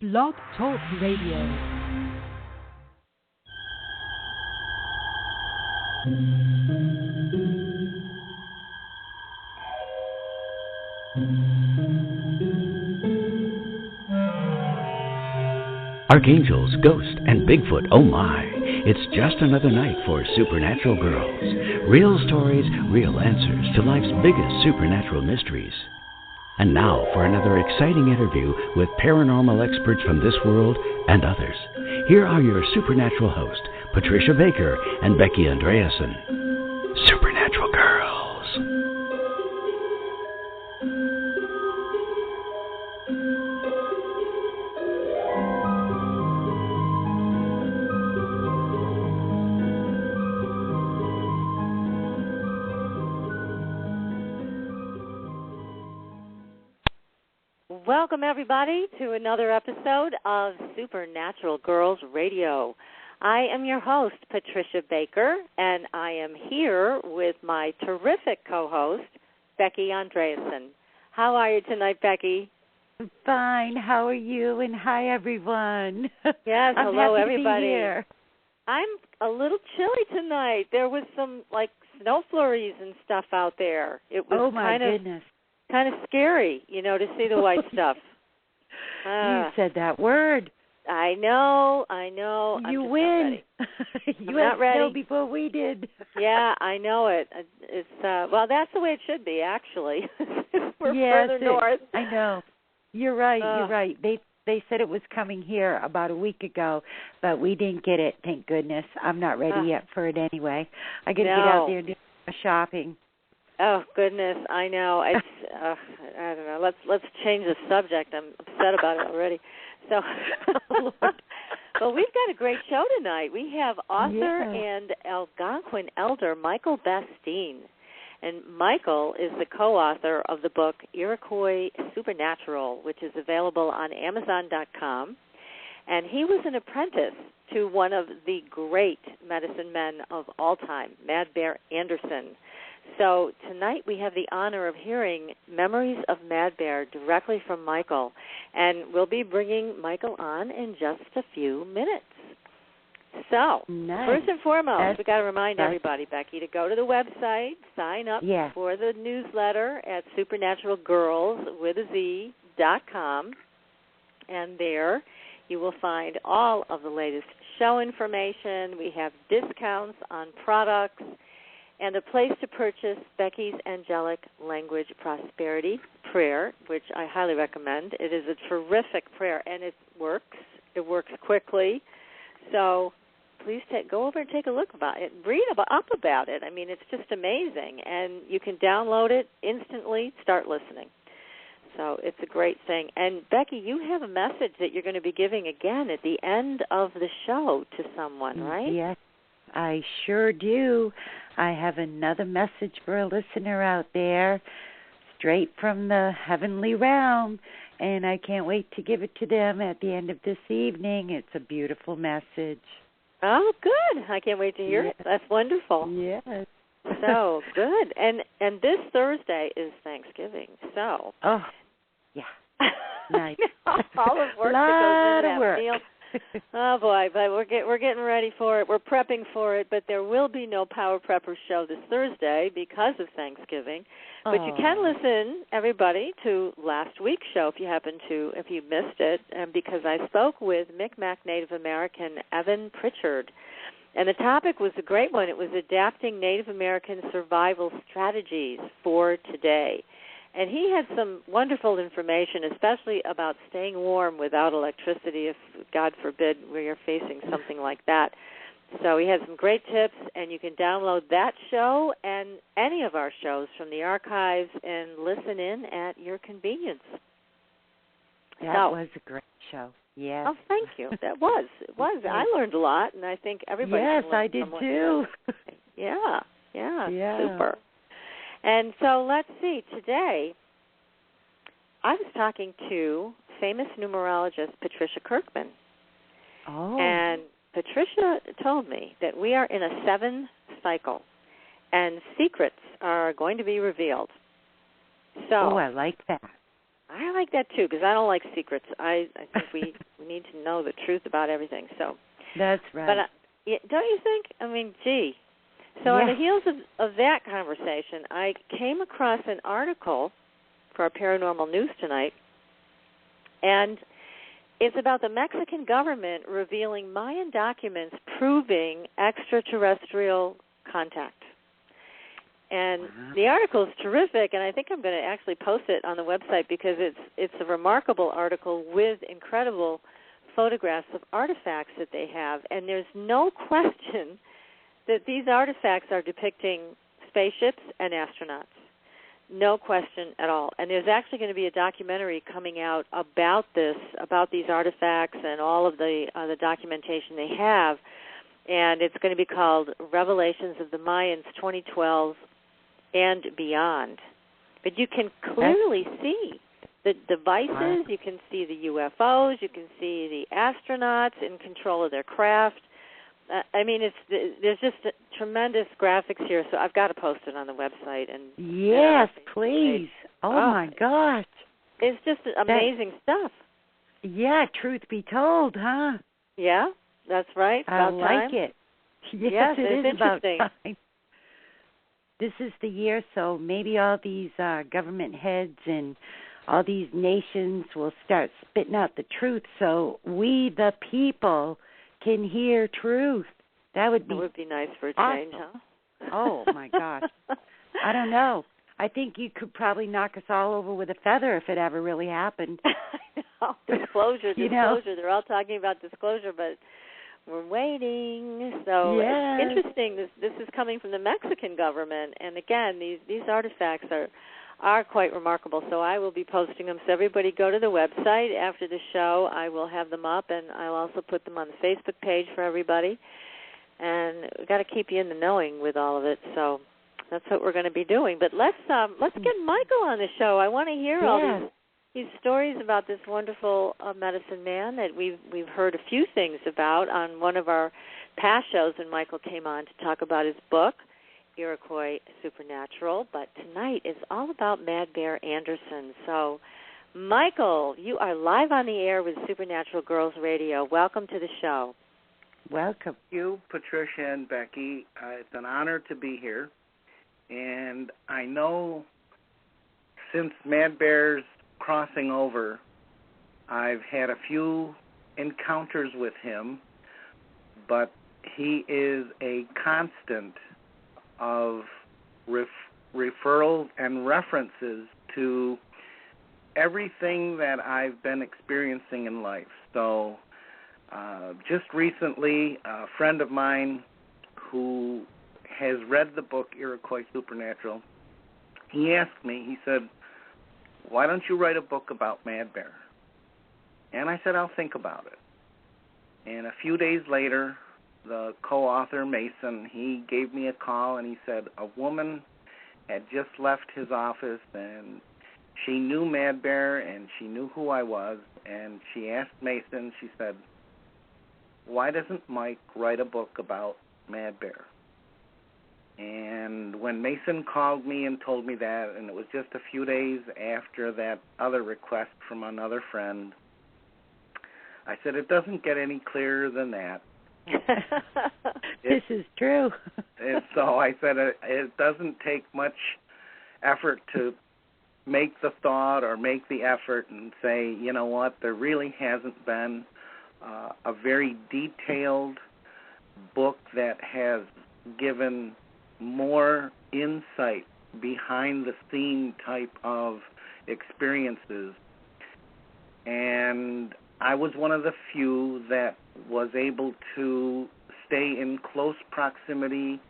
Blog Talk Radio. Archangels, ghosts, and Bigfoot, oh my. It's just another night for Supernatural Girlz. Real stories, real answers to life's biggest supernatural mysteries. And now for another exciting interview with paranormal experts from this world and others. Here are your supernatural hosts, Patricia Baker and Becky Andreasson. Supernatural Girlz. Welcome, everybody, to another episode of Supernatural Girlz Radio. I am your host, Patricia Baker, and I am here with my terrific co-host, Becky Andreasson. How are you tonight, Becky? Fine. How are you? And hi, everyone. Yes, I'm hello, happy everybody. To be here. I'm a little chilly tonight. There was some, snow flurries and stuff out there. It was goodness. Kind of scary, to see the white stuff. You said that word. I know. You win. You had snow before we did. Yeah, I know it. It's that's the way it should be, actually. We're further north. I know. You're right. You're right. They said it was coming here about a week ago, but we didn't get it. Thank goodness. I'm not ready yet for it anyway. I got to get out there and do my shopping. Oh goodness, I know. It's I don't know. Let's change the subject. I'm upset about it already. So, well, we've got a great show tonight. We have author and Algonquin elder Michael Bastine, and Michael is the co-author of the book Iroquois Supernatural, which is available on Amazon.com. And he was an apprentice to one of the great medicine men of all time, Mad Bear Anderson. So tonight we have the honor of hearing Memories of Mad Bear directly from Michael, and we'll be bringing Michael on in just a few minutes. So, First and foremost, we've got to remind everybody, Becky, to go to the website, sign up for the newsletter at supernaturalgirlz.com, and there you will find all of the latest show information. We have discounts on products, and a place to purchase Becky's Angelic Language Prosperity Prayer, which I highly recommend. It is a terrific prayer, and it works. It works quickly. So please go over and take a look about it. Read up about it. I mean, it's just amazing. And you can download it instantly, start listening. So it's a great thing. And, Becky, you have a message that you're going to be giving again at the end of the show to someone, right? Yes, I sure do. I have another message for a listener out there, straight from the heavenly realm, and I can't wait to give it to them at the end of this evening. It's a beautiful message. Oh, good. I can't wait to hear it. That's wonderful. Yes. So, good. And this Thursday is Thanksgiving, so. Oh, yeah. Nice. All the work that goes into that meal. Oh, boy, but we're getting ready for it. We're prepping for it, but there will be no Power Prepper show this Thursday because of Thanksgiving. But you can listen, everybody, to last week's show if you missed it, because I spoke with Micmac Native American Evan Pritchard. And the topic was a great one. It was adapting Native American survival strategies for today. And he had some wonderful information, especially about staying warm without electricity if, God forbid, we are facing something like that. So he had some great tips, and you can download that show and any of our shows from the archives and listen in at your convenience. That was a great show. Yes. Oh, thank you. It was. I learned a lot, and I think everybody Yes, can learn I did somewhat. too. Yeah, super. And so let's see. Today, I was talking to famous numerologist Patricia Kirkman. Oh. And Patricia told me that we are in a 7 cycle, and secrets are going to be revealed. So, I like that. I like that too, because I don't like secrets. I think we need to know the truth about everything. So that's right. But don't you think? I mean, gee. So on the heels of that conversation, I came across an article for our Paranormal News Tonight, and it's about the Mexican government revealing Mayan documents proving extraterrestrial contact. And the article is terrific, and I think I'm going to actually post it on the website because it's a remarkable article with incredible photographs of artifacts that they have. And there's no question that these artifacts are depicting spaceships and astronauts. No question at all. And there's actually going to be a documentary coming out about this, about these artifacts and all of the documentation they have. And it's going to be called Revelations of the Mayans 2012 and Beyond. But you can clearly see the devices, you can see the UFOs, you can see the astronauts in control of their craft. I mean, there's just tremendous graphics here, so I've got to post it on the website. And yes, please. Oh, my gosh. It's just amazing stuff. Yeah, truth be told, huh? Yeah, that's right. I like it. Yes, it is about time. This is the year, so maybe all these government heads and all these nations will start spitting out the truth so we, the people, can hear truth. That would be nice for a change, huh? Oh, my gosh. I don't know. I think you could probably knock us all over with a feather if it ever really happened. Disclosure. They're all talking about disclosure, but we're waiting. So It's interesting. This is coming from the Mexican government. And, again, these artifacts are quite remarkable. So I will be posting them. So everybody go to the website after the show. I will have them up, and I'll also put them on the Facebook page for everybody. And we've got to keep you in the knowing with all of it. So that's what we're going to be doing. But let's get Michael on the show. I want to hear all these stories about this wonderful medicine man that we've heard a few things about on one of our past shows when Michael came on to talk about his book, Iroquois Supernatural, but tonight is all about Mad Bear Anderson. So, Michael, you are live on the air with Supernatural Girlz Radio. Welcome to the show. Welcome. Thank you, Patricia and Becky. It's an honor to be here. And I know since Mad Bear's crossing over, I've had a few encounters with him, but he is a constant of referrals and references to everything that I've been experiencing in life. So just recently, a friend of mine who has read the book Iroquois Supernatural, he asked me, he said, why don't you write a book about Mad Bear? And I said, I'll think about it. And a few days later, the co-author, Mason, he gave me a call and he said a woman had just left his office and she knew Mad Bear and she knew who I was, and she asked Mason, she said, why doesn't Mike write a book about Mad Bear? And when Mason called me and told me that, and it was just a few days after that other request from another friend, I said, it doesn't get any clearer than that. This is true. And so I said it doesn't take much effort to make the thought or make the effort and say, you know what, there really hasn't been a very detailed book that has given more insight behind the scene type of experiences. And I was one of the few that was able to stay in close proximity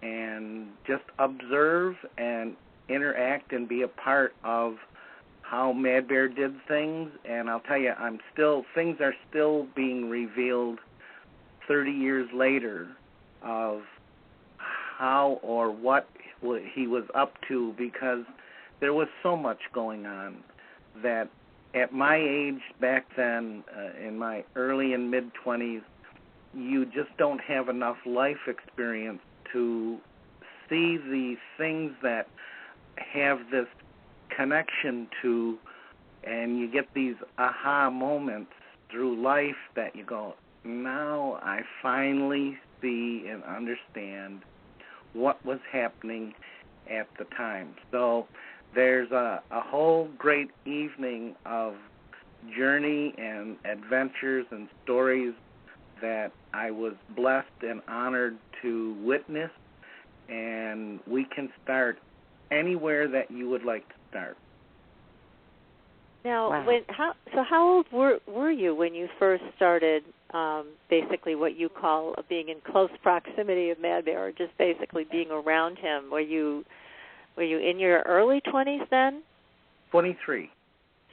and just observe and interact and be a part of how Mad Bear did things. And I'll tell you, things are still being revealed 30 years later of how or what he was up to, because there was so much going on that at my age back then, in my early and mid-20s, you just don't have enough life experience to see the things that have this connection to And you get these aha moments through life that you go, now I finally see and understand what was happening at the time. So there's a whole great evening of journey and adventures and stories that I was blessed and honored to witness, and we can start anywhere that you would like to start. Now, Wow. how old were you when you first started basically what you call being in close proximity of Mad Bear, or just basically being around him? Were you in your early 20s then? 23.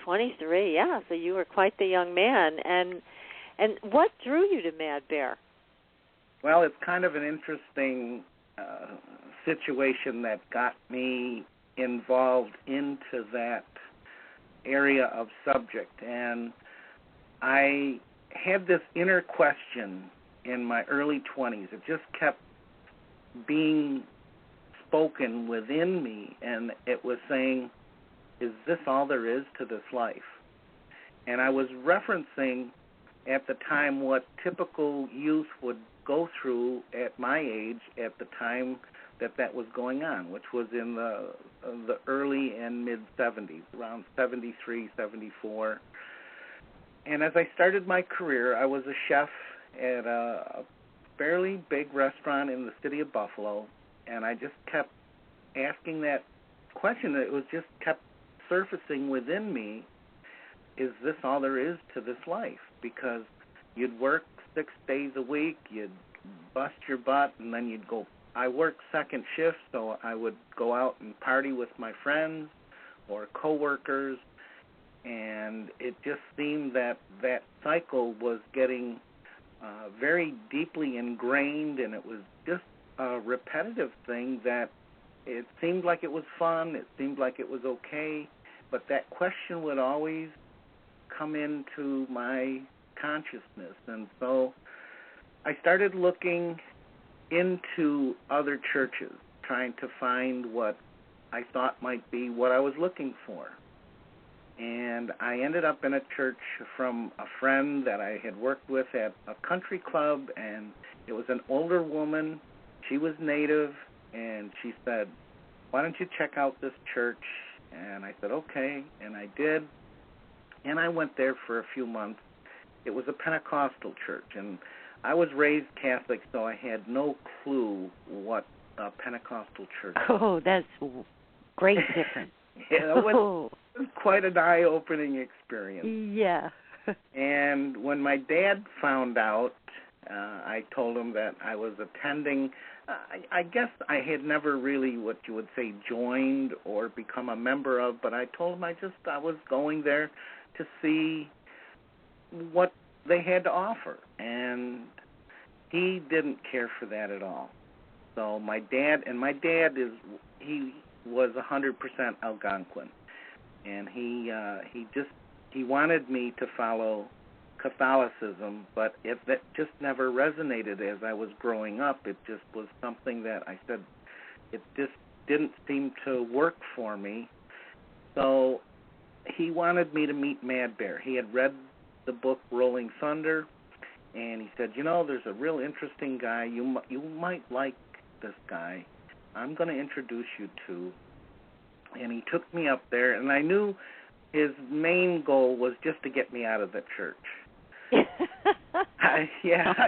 23, yeah. So you were quite the young man. And what drew you to Mad Bear? Well, it's kind of an interesting situation that got me involved into that area of subject. And I had this inner question in my early 20s. It just kept being spoken within me, and it was saying, is this all there is to this life? And I was referencing at the time what typical youth would go through at my age at the time that was going on, which was in the early and mid-70s, around 73, 74. And as I started my career, I was a chef at a fairly big restaurant in the city of Buffalo, and I just kept asking that question. It was just kept surfacing within me, is this all there is to this life? Because you'd work 6 days a week, you'd bust your butt, and then you'd go. I worked second shift, so I would go out and party with my friends or coworkers, and it just seemed that cycle was getting very deeply ingrained, and it was just a repetitive thing that it seemed like it was fun, it seemed like it was okay, but that question would always come into my consciousness. And so I started looking into other churches, trying to find what I thought might be what I was looking for. And I ended up in a church from a friend that I had worked with at a country club, and it was an older woman. She was Native, and she said, why don't you check out this church? And I said, okay, and I did. And I went there for a few months. It was a Pentecostal church, and I was raised Catholic, so I had no clue what a Pentecostal church was. Oh, that's great difference. Yeah, it was quite an eye-opening experience. Yeah. And when my dad found out, I told him that I was attending. I guess I had never really, what you would say, joined or become a member of, but I told him I was going there to see what they had to offer. And he didn't care for that at all. So my dad was 100% Algonquin, and he wanted me to follow Catholicism, but that just never resonated as I was growing up. It just was something that I said it just didn't seem to work for me. So he wanted me to meet Mad Bear. He had read the book Rolling Thunder, and he said, there's a real interesting guy. You might like this guy. I'm going to introduce you to. And he took me up there, and I knew his main goal was just to get me out of the church. I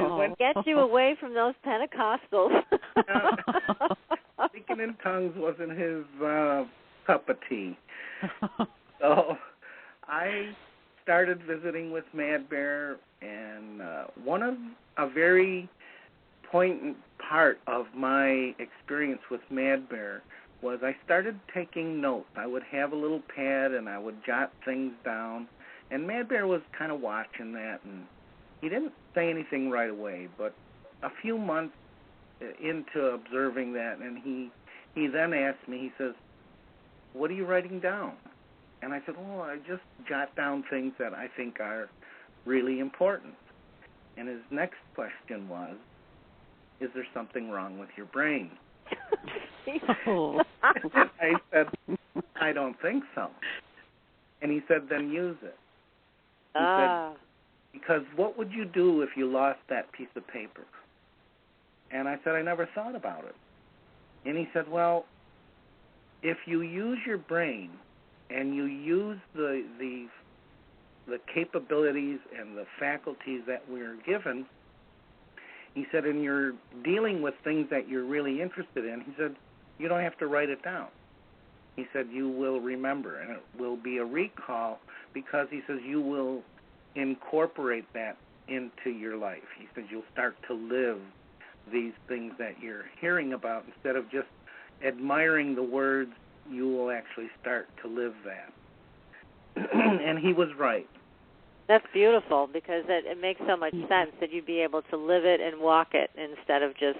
went. Get you away from those Pentecostals. Speaking in tongues wasn't his cup of tea. So I started visiting with Mad Bear, and a very poignant part of my experience with Mad Bear was I started taking notes. I would have a little pad, and I would jot things down, and Mad Bear was kind of watching that, and he didn't say anything right away, but a few months into observing that, and he then asked me, he says, what are you writing down? And I said, I just jot down things that I think are really important. And his next question was, is there something wrong with your brain? I said, I don't think so. And he said, then use it. He said, because what would you do if you lost that piece of paper? And I said, I never thought about it. And he said, well, if you use your brain and you use the capabilities and the faculties that we're given, he said, and you're dealing with things that you're really interested in, he said, you don't have to write it down. He said, you will remember, and it will be a recall, because he says you will incorporate that into your life. He says you'll start to live these things that you're hearing about. Instead of just admiring the words, you will actually start to live that. And he was right. That's beautiful, because it makes so much sense that you'd be able to live it and walk it instead of just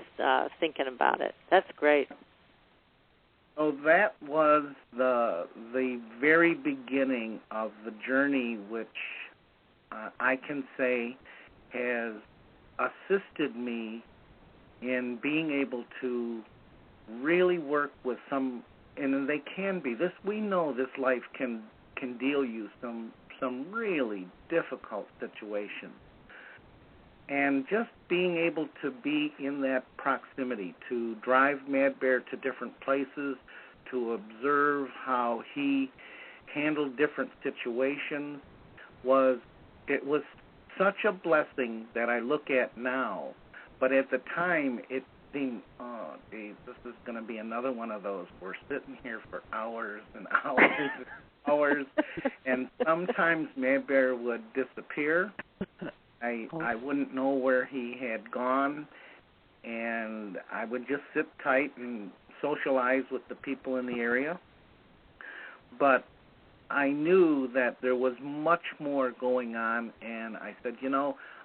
thinking about it. That's great. So that was the very beginning of the journey, which I can say has assisted me in being able to really work with some, and they can be, this, we know this life can deal you some really difficult situations. And just being able to be in that proximity, to drive Mad Bear to different places, to observe how he handled different situations, it was such a blessing that I look at now. But at the time, it seemed, oh, geez, this is going to be another one of those. We're sitting here for hours and hours and hours. And sometimes Mad Bear would disappear. I wouldn't know where he had gone, and I would just sit tight and socialize with the people in the area. But I knew that there was much more going on, and I said,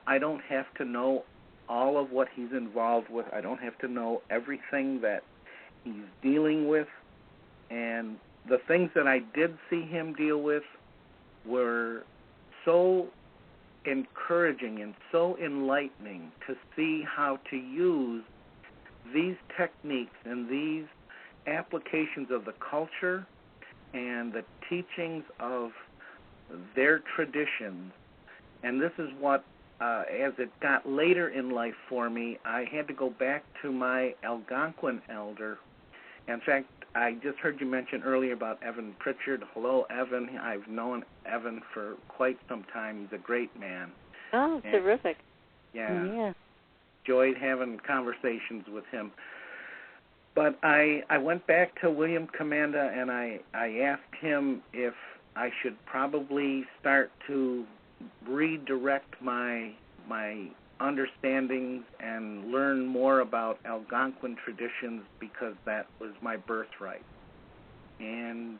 I don't have to know all of what he's involved with. I don't have to know everything that he's dealing with. And the things that I did see him deal with were so encouraging and so enlightening to see how to use these techniques and these applications of the culture and the teachings of their traditions. And this is what, as it got later in life for me, I had to go back to my Algonquin elder. In fact, I just heard you mention earlier about Evan Pritchard. Hello, Evan. I've known Evan for quite some time. He's a great man. Oh, terrific. Yeah. Enjoyed having conversations with him. But I went back to William Commanda, and I asked him if I should probably start to redirect my understandings and learn more about Algonquin traditions, because that was my birthright. And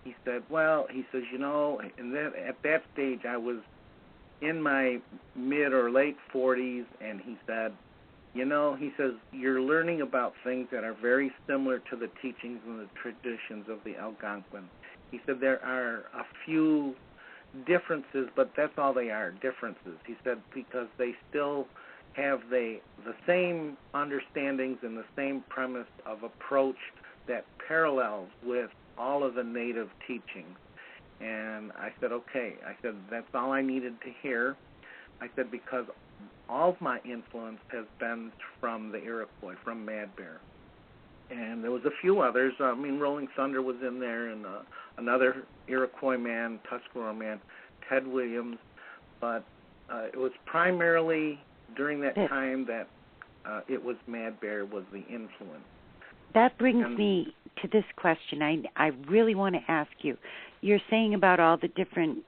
he said, and then at that stage I was in my mid or late 40s, and he said, he says, you're learning about things that are very similar to the teachings and the traditions of the Algonquin. He said there are a few differences, but that's all they are, differences. He said because they still have the same understandings and the same premise of approach that parallels with all of the native teachings. And I said, okay. I said, that's all I needed to hear. I said, because all of my influence has been from the Iroquois, from Mad Bear. And there was a few others. Rolling Thunder was in there, and another Iroquois man, Tuscarora man, Ted Williams. But it was primarily during that time that it was Mad Bear was the influence. That brings me to this question. I really want to ask you. You're saying about all the different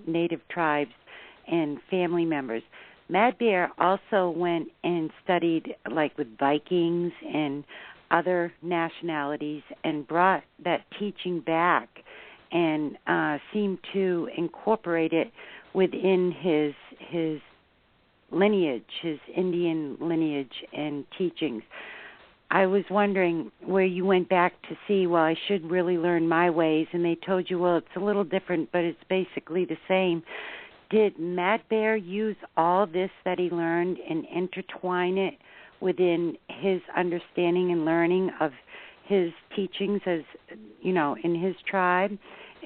native tribes and family members. Mad Bear also went and studied like with Vikings and other nationalities and brought that teaching back and seemed to incorporate it within his lineage, his Indian lineage and teachings. I was wondering where you went back to see, well, I should really learn my ways, and they told you, well, it's a little different, but it's basically the same. Did Mad Bear use all this that he learned and intertwine it within his understanding and learning of his teachings as, in his tribe?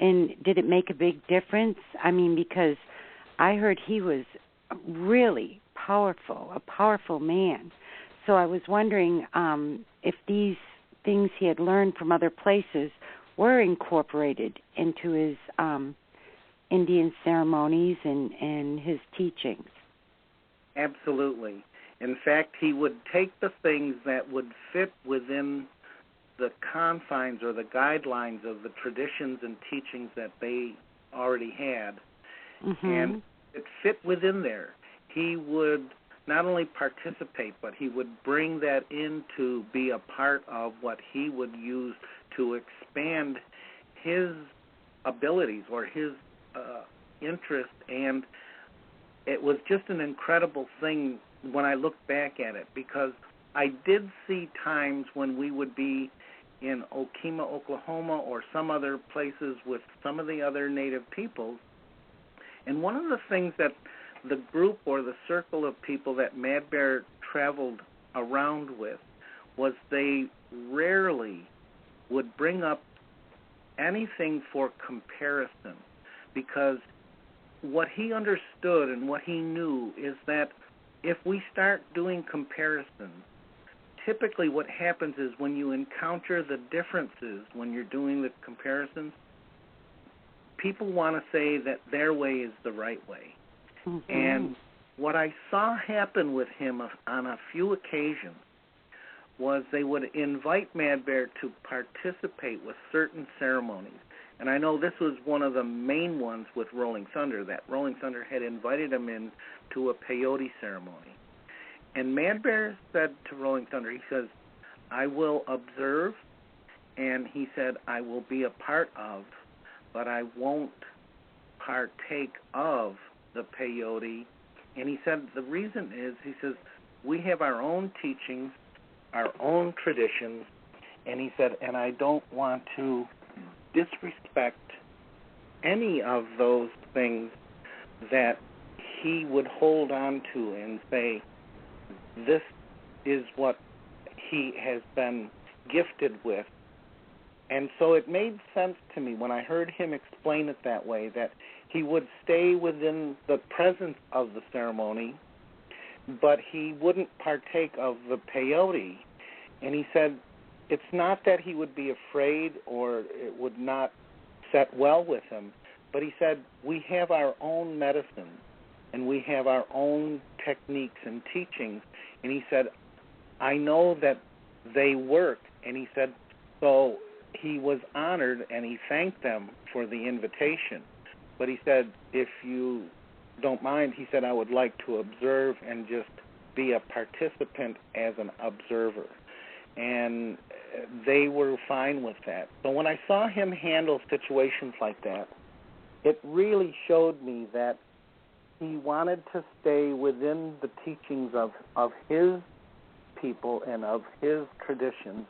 And did it make a big difference? I mean, because I heard he was really powerful, a powerful man. So I was wondering if these things he had learned from other places were incorporated into his Indian ceremonies and his teachings. Absolutely. In fact, he would take the things that would fit within the confines or the guidelines of the traditions and teachings that they already had, and it fit within there. He would not only participate, but he would bring that in to be a part of what he would use to expand his abilities or his interest. And it was just an incredible thing when I look back at it, because I did see times when we would be in Okemah, Oklahoma, or some other places with some of the other native peoples, and one of the things that the group or the circle of people that Mad Bear traveled around with was they rarely would bring up anything for comparison, because what he understood and what he knew is that if we start doing comparisons, typically what happens is when you encounter the differences, when you're doing the comparisons, people want to say that their way is the right way. And what I saw happen with him on a few occasions was they would invite Mad Bear to participate with certain ceremonies. And I know this was one of the main ones with Rolling Thunder, that Rolling Thunder had invited him in to a peyote ceremony. And Mad Bear said to Rolling Thunder, he says, I will observe, and he said, I will be a part of, but I won't partake of the peyote. And he said the reason is, he says, we have our own teachings, our own traditions, and he said, and I don't want to disrespect any of those things that he would hold on to and say, this is what he has been gifted with. And so it made sense to me when I heard him explain it that way, that he would stay within the presence of the ceremony, but he wouldn't partake of the peyote. And he said it's not that he would be afraid or it would not set well with him, but he said we have our own medicine and we have our own techniques and teachings. And he said, I know that they work. And he said, so he was honored and he thanked them for the invitation. But he said, if you don't mind, he said, I would like to observe and just be a participant as an observer. And they were fine with that. So when I saw him handle situations like that, it really showed me that he wanted to stay within the teachings of his people and of his traditions,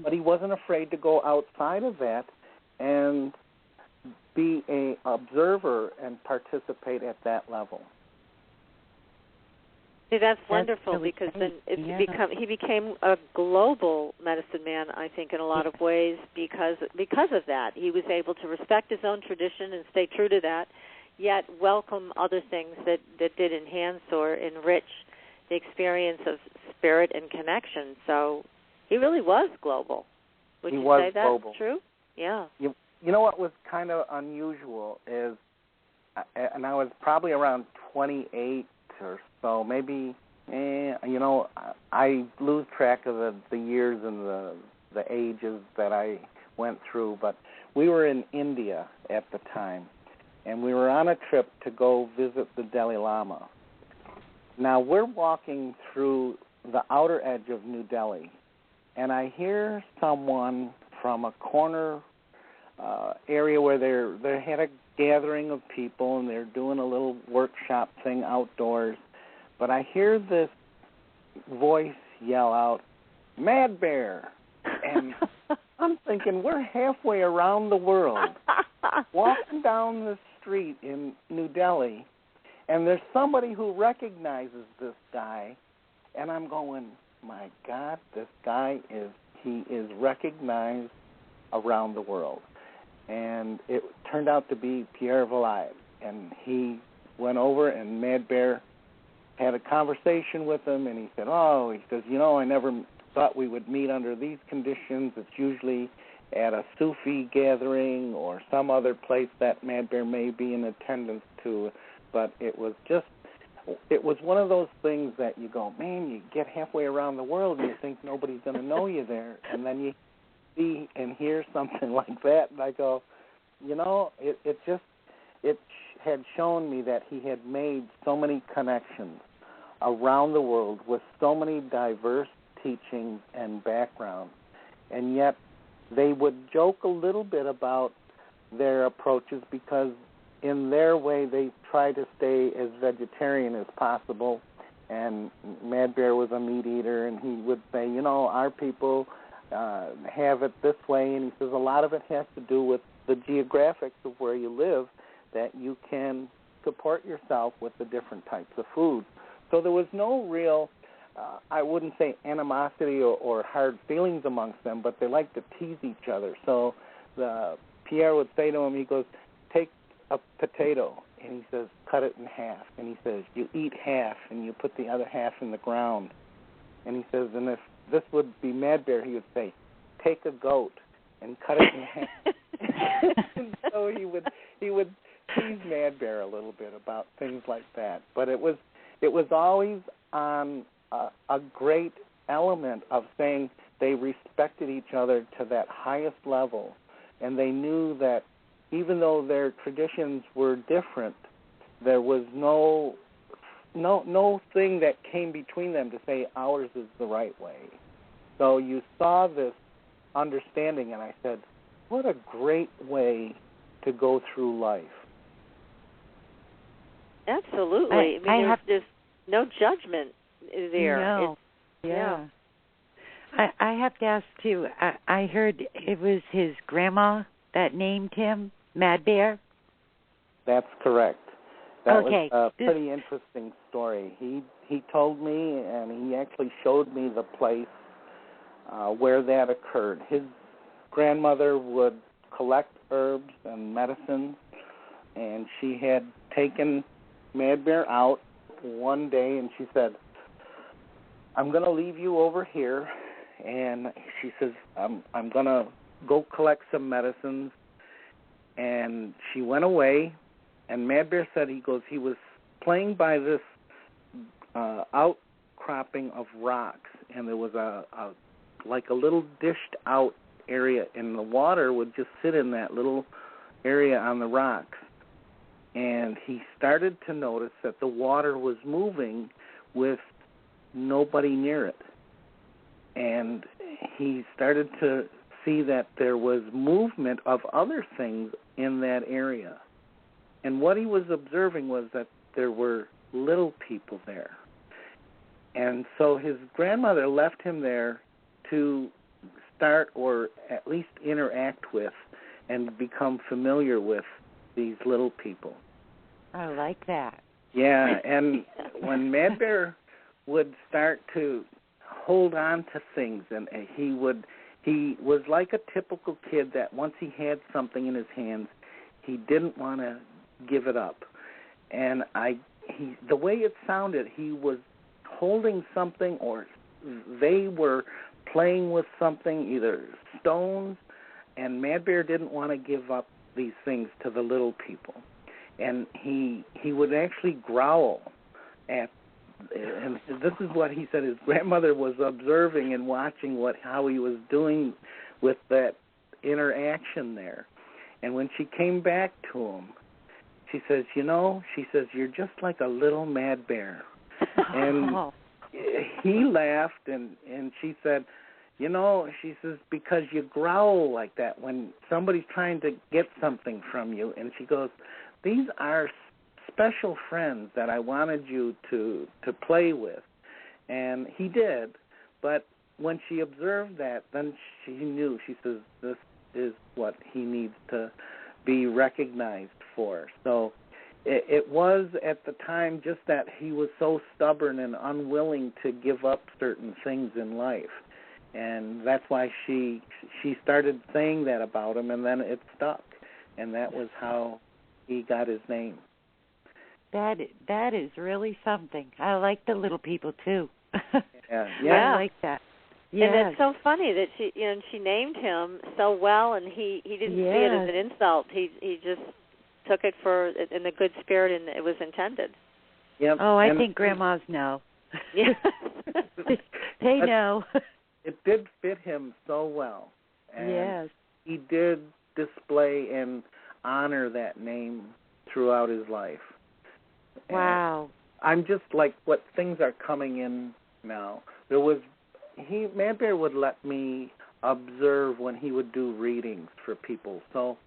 but he wasn't afraid to go outside of that and be an observer and participate at that level. See, that's wonderful, really because then he became a global medicine man, I think, in a lot of ways because of that. He was able to respect his own tradition and stay true to that, yet welcome other things that did enhance or enrich the experience of spirit and connection. So he really was global. Would you say that's global. True? Yeah. You know what was kind of unusual is, and I was probably around 28 or so, maybe, I lose track of the years and the ages that I went through, but we were in India at the time, and we were on a trip to go visit the Dalai Lama. Now, we're walking through the outer edge of New Delhi, and I hear someone from a corner area where they had a gathering of people, and they're doing a little workshop thing outdoors, but I hear this voice yell out, Mad Bear, and I'm thinking, we're halfway around the world, walking down the street in New Delhi, and there's somebody who recognizes this guy, and I'm going, my God, this guy is recognized around the world. and it turned out to be Pierre Valade. And he went over, and Mad Bear had a conversation with him, and he said, I never thought we would meet under these conditions. It's usually at a Sufi gathering or some other place that Mad Bear may be in attendance to, but it was one of those things that you go, man, you get halfway around the world and you think nobody's going to know you there, and then you see and hear something like that, and I go, it had shown me that he had made so many connections around the world with so many diverse teachings and backgrounds, and yet they would joke a little bit about their approaches because in their way they try to stay as vegetarian as possible. And Mad Bear was a meat eater, and he would say, our people have it this way, and he says a lot of it has to do with the geographics of where you live, that you can support yourself with the different types of food. So there was no real, I wouldn't say animosity or hard feelings amongst them, but they like to tease each other. So Pierre would say to him, he goes, take a potato, and he says, cut it in half. And he says, you eat half, and you put the other half in the ground. And he says, and if this would be Mad Bear, he would say, take a goat and cut it in half. And so he would tease Mad Bear a little bit about things like that. But it was always on a great element of saying they respected each other to that highest level, and they knew that even though their traditions were different, there was no thing that came between them to say ours is the right way. So you saw this understanding, and I said, what a great way to go through life. Absolutely. There's no judgment there. No. I have to ask, too, I heard it was his grandma that named him Mad Bear? That's correct. That was a pretty interesting story. He told me, and he actually showed me the place where that occurred. His grandmother would collect herbs and medicines, and she had taken Mad Bear out one day, and she said, I'm going to leave you over here, and she says, I'm going to go collect some medicines. And she went away, and Mad Bear said, he was playing by this outcropping of rocks, and there was like a little dished out area, and the water would just sit in that little area on the rocks. And he started to notice that the water was moving with nobody near it. And he started to see that there was movement of other things in that area. And what he was observing was that there were little people there. And so his grandmother left him there to start or at least interact with and become familiar with these little people. I like that. Yeah, and when Mad Bear would start to hold on to things, and he was like a typical kid that once he had something in his hands, he didn't want to give it up. And the way it sounded, he was holding something, or they were playing with something, either stones, and Mad Bear didn't want to give up these things to the little people. And he would actually growl at, and this is what he said his grandmother was observing and watching how he was doing with that interaction there. And when she came back to him, she says, you're just like a little Mad Bear. And he laughed, and she said, she says, because you growl like that when somebody's trying to get something from you. And she goes, these are special friends that I wanted you to play with. And he did, but when she observed that, then she knew. She says, this is what he needs to be recognized for. So it was at the time just that he was so stubborn and unwilling to give up certain things in life. And that's why she started saying that about him, and then it stuck. and that was how he got his name. That is really something. I like the little people too. Yeah. I like that. Yes. And it's so funny that she named him so well, and he didn't see it as an insult. He just took it in the good spirit, and it was intended. Yep. Oh, I think grandmas know. Yeah. They know. It did fit him so well. And yes. he did display and honor that name throughout his life. Wow. And I'm just like what things are coming in now. Mad Bear would let me observe when he would do readings for people. So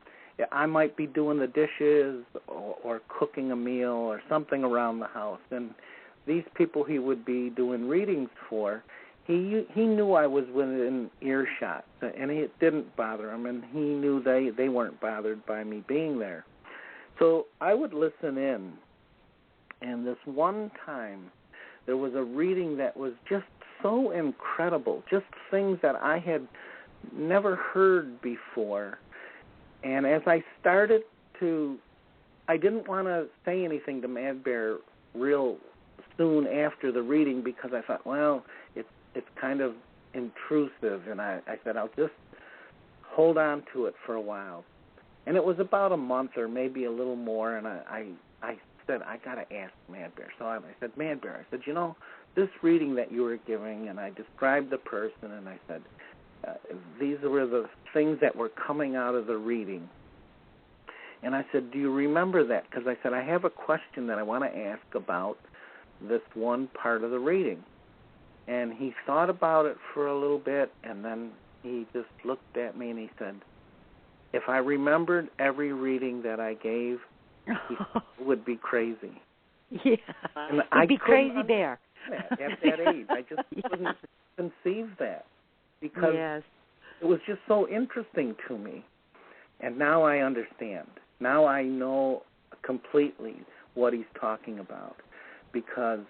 I might be doing the dishes or cooking a meal or something around the house, and these people he would be doing readings for, he knew I was within earshot, and it didn't bother him, and he knew they weren't bothered by me being there. So I would listen in, and this one time there was a reading that was just so incredible, just things that I had never heard before. And as I started I didn't want to say anything to Mad Bear real soon after the reading because I thought, well, it's kind of intrusive. And I said, I'll just hold on to it for a while. And it was about a month or maybe a little more, and I said, I got to ask Mad Bear. So I said, Mad Bear, I said, this reading that you were giving, and I described the person, and I said, these were the things that were coming out of the reading. And I said, do you remember that? Because I said, I have a question that I want to ask about this one part of the reading. And he thought about it for a little bit, and then he just looked at me and he said, if I remembered every reading that I gave, he would be crazy. Yeah, he'd be crazy bear. At that age, I just couldn't conceive that because it was just so interesting to me. And now I understand. Now I know completely what he's talking about because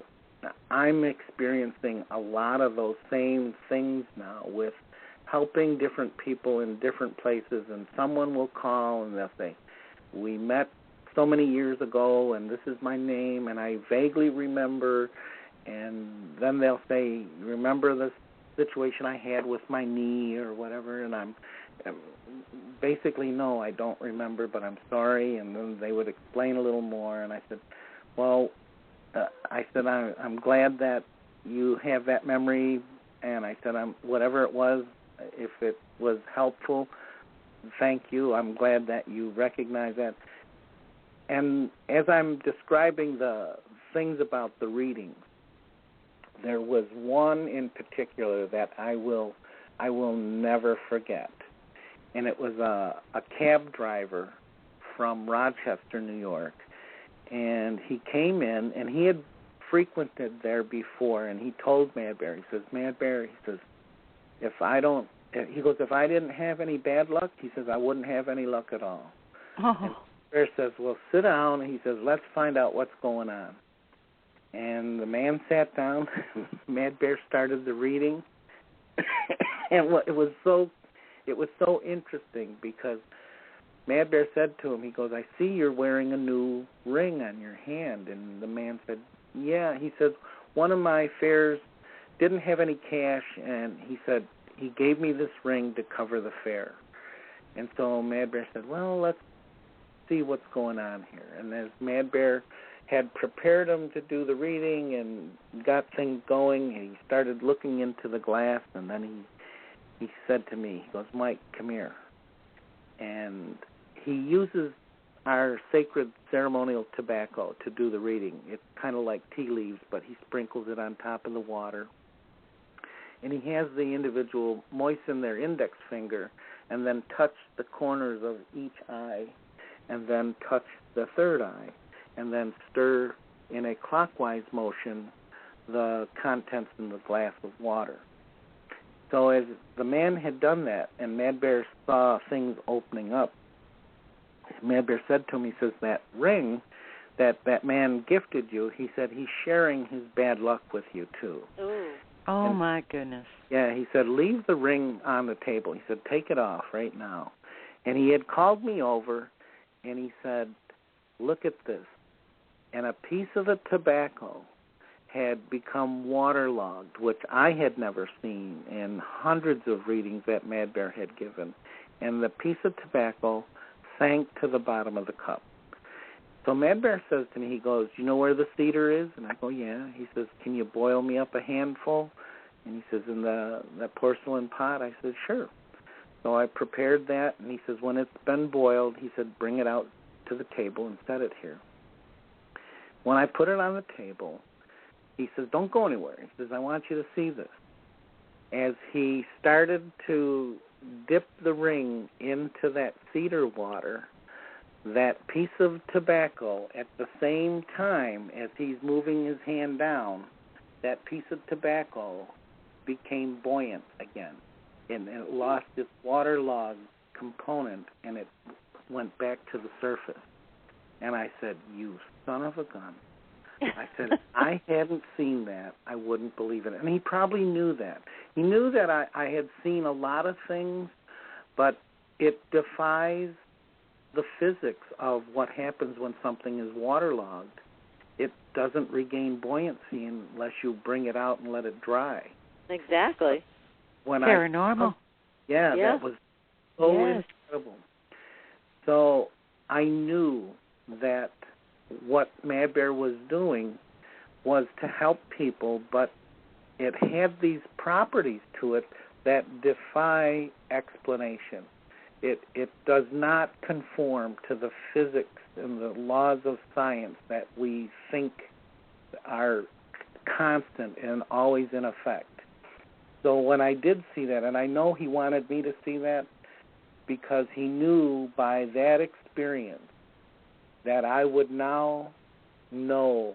I'm experiencing a lot of those same things now with helping different people in different places, and someone will call and they'll say, we met so many years ago and this is my name and I vaguely remember, and then they'll say, remember this situation I had with my knee or whatever, and I'm basically, no, I don't remember, but I'm sorry, and then they would explain a little more, and I said, well, I'm glad that you have that memory, and I said, whatever it was, if it was helpful, thank you. I'm glad that you recognize that. And as I'm describing the things about the readings, there was one in particular that I will never forget. And it was a cab driver from Rochester, New York. And he came in, and he had frequented there before, and he told Mad Bear, he says, Mad Bear, he says, if I didn't have any bad luck, he says, I wouldn't have any luck at all. Oh. And Bear says, well, sit down. He says, let's find out what's going on. And the man sat down. Mad Bear started the reading. And it was so interesting because Mad Bear said to him, he goes, I see you're wearing a new ring on your hand. And the man said, yeah. He says, one of my fares didn't have any cash, and he said, he gave me this ring to cover the fare. And so Mad Bear said, well, let's see what's going on here. And as Mad Bear had prepared him to do the reading and got things going, he started looking into the glass, and then he said to me, he goes, Mike, come here. And he uses our sacred ceremonial tobacco to do the reading. It's kind of like tea leaves, but he sprinkles it on top of the water. And he has the individual moisten their index finger and then touch the corners of each eye and then touch the third eye and then stir in a clockwise motion the contents in the glass of water. So as the man had done that and Mad Bear saw things opening up, Mad Bear said to him, he says, that ring that man gifted you, he said, he's sharing his bad luck with you too. Ooh. Oh, my goodness. Yeah, he said, leave the ring on the table. He said, take it off right now. And he had called me over, and he said, look at this. And a piece of the tobacco had become waterlogged, which I had never seen in hundreds of readings that Mad Bear had given. And the piece of tobacco sank to the bottom of the cup. So Mad Bear says to me, he goes, you know where the cedar is? And I go, yeah. He says, can you boil me up a handful? And he says, in the porcelain pot? I said, sure. So I prepared that, and he says, when it's been boiled, he said, bring it out to the table and set it here. When I put it on the table, he says, don't go anywhere. He says, I want you to see this. As he started to dip the ring into that cedar water, that piece of tobacco, at the same time as he's moving his hand down, that piece of tobacco became buoyant again. And it lost its waterlogged component, and it went back to the surface. And I said, you son of a gun. I said, if I hadn't seen that, I wouldn't believe it. And he probably knew that. He knew that I had seen a lot of things, but it defies the physics of what happens when something is waterlogged. It doesn't regain buoyancy unless you bring it out and let it dry. Exactly. Paranormal. That was so incredible. So I knew that what Mad Bear was doing was to help people, but it had these properties to it that defy explanation. It does not conform to the physics and the laws of science that we think are constant and always in effect. So when I did see that, and I know he wanted me to see that because he knew by that experience that I would now know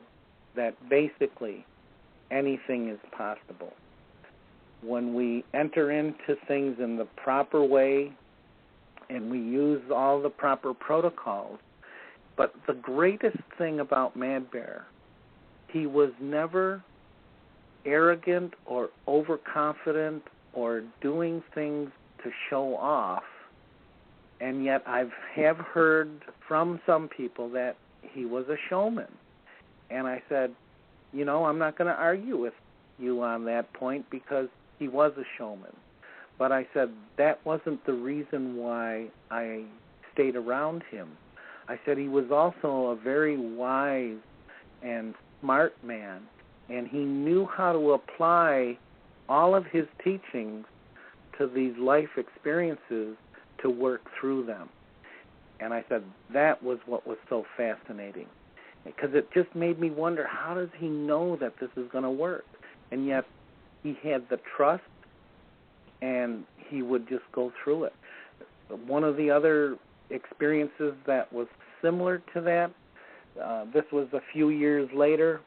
that basically anything is possible. When we enter into things in the proper way and we use all the proper protocols, but the greatest thing about Mad Bear, he was never arrogant or overconfident or doing things to show off. And yet I have heard from some people that he was a showman. And I said, I'm not going to argue with you on that point because he was a showman. But I said that wasn't the reason why I stayed around him. I said he was also a very wise and smart man, and he knew how to apply all of his teachings to these life experiences to work through them. And I said that was what was so fascinating, because it just made me wonder, how does he know that this is going to work? And yet he had the trust, and he would just go through it. One of the other experiences that was similar to that, this was a few years later.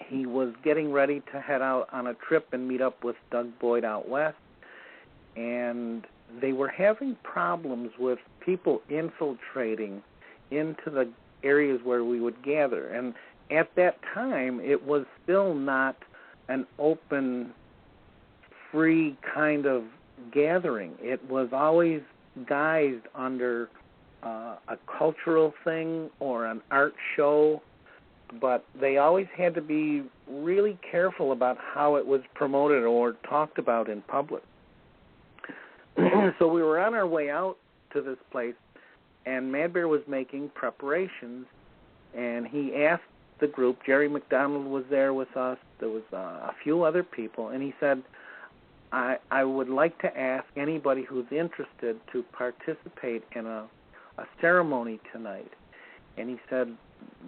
He was getting ready to head out on a trip and meet up with Doug Boyd out west, and they were having problems with people infiltrating into the areas where we would gather. And at that time, it was still not an open, free kind of gathering. It was always guised under a cultural thing or an art show, but they always had to be really careful about how it was promoted or talked about in public. So we were on our way out to this place, and Mad Bear was making preparations, and he asked the group, Jerry McDonald was there with us, there was a few other people, and he said, I would like to ask anybody who's interested to participate in a ceremony tonight. And he said,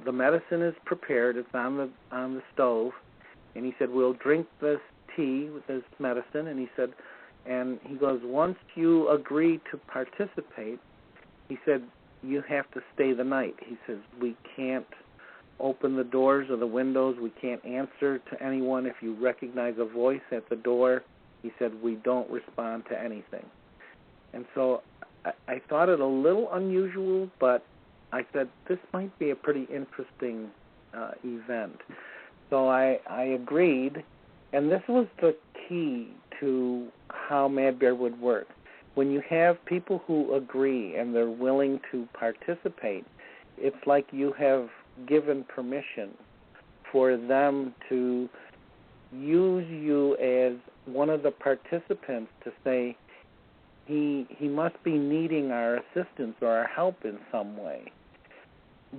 the medicine is prepared, it's on the stove, and he said, we'll drink this tea with this medicine, and he goes, once you agree to participate, he said, you have to stay the night. He says, we can't open the doors or the windows, we can't answer to anyone if you recognize a voice at the door. He said, we don't respond to anything. And so I thought it a little unusual, but I said, this might be a pretty interesting event. So I agreed, and this was the key to how Mad Bear would work. when you have people who agree and they're willing to participate, it's like you have given permission for them to use you as one of the participants to say, he must be needing our assistance or our help in some way.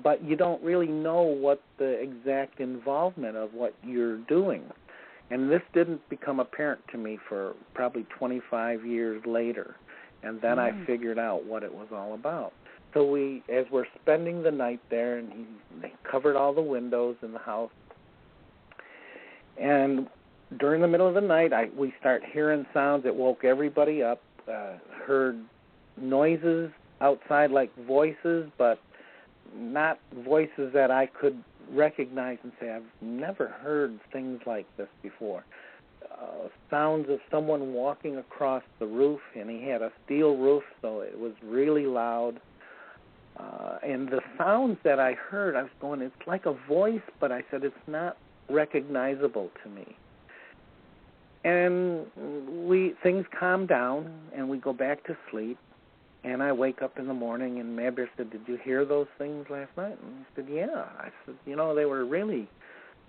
But you don't really know what the exact involvement of what you're doing. And this didn't become apparent to me for probably 25 years later. And then I figured out what it was all about. So as we're spending the night there, and they covered all the windows in the house, and during the middle of the night, we start hearing sounds that woke everybody up, heard noises outside like voices, but not voices that I could recognize and say, I've never heard things like this before. Sounds of someone walking across the roof, and he had a steel roof, so it was really loud. And the sounds that I heard, I was going, it's like a voice, but I said, it's not recognizable to me. And things calm down, and we go back to sleep. And I wake up in the morning, and Mad Bear said, did you hear those things last night? And I said, yeah. I said, they were really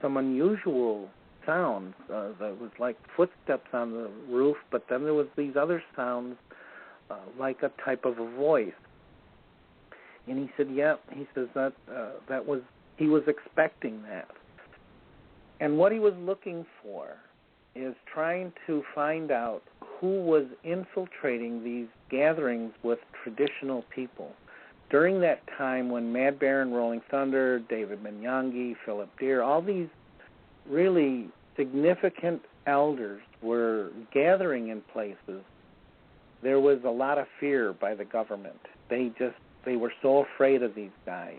some unusual sounds. There was like footsteps on the roof, but then there was these other sounds like a type of a voice. And he said, yeah. He says he was expecting that. And what he was looking for is trying to find out who was infiltrating these gatherings with traditional people. During that time when Mad Bear and Rolling Thunder, David Minyangi, Philip Deere, all these really significant elders were gathering in places, there was a lot of fear by the government. They were so afraid of these guys.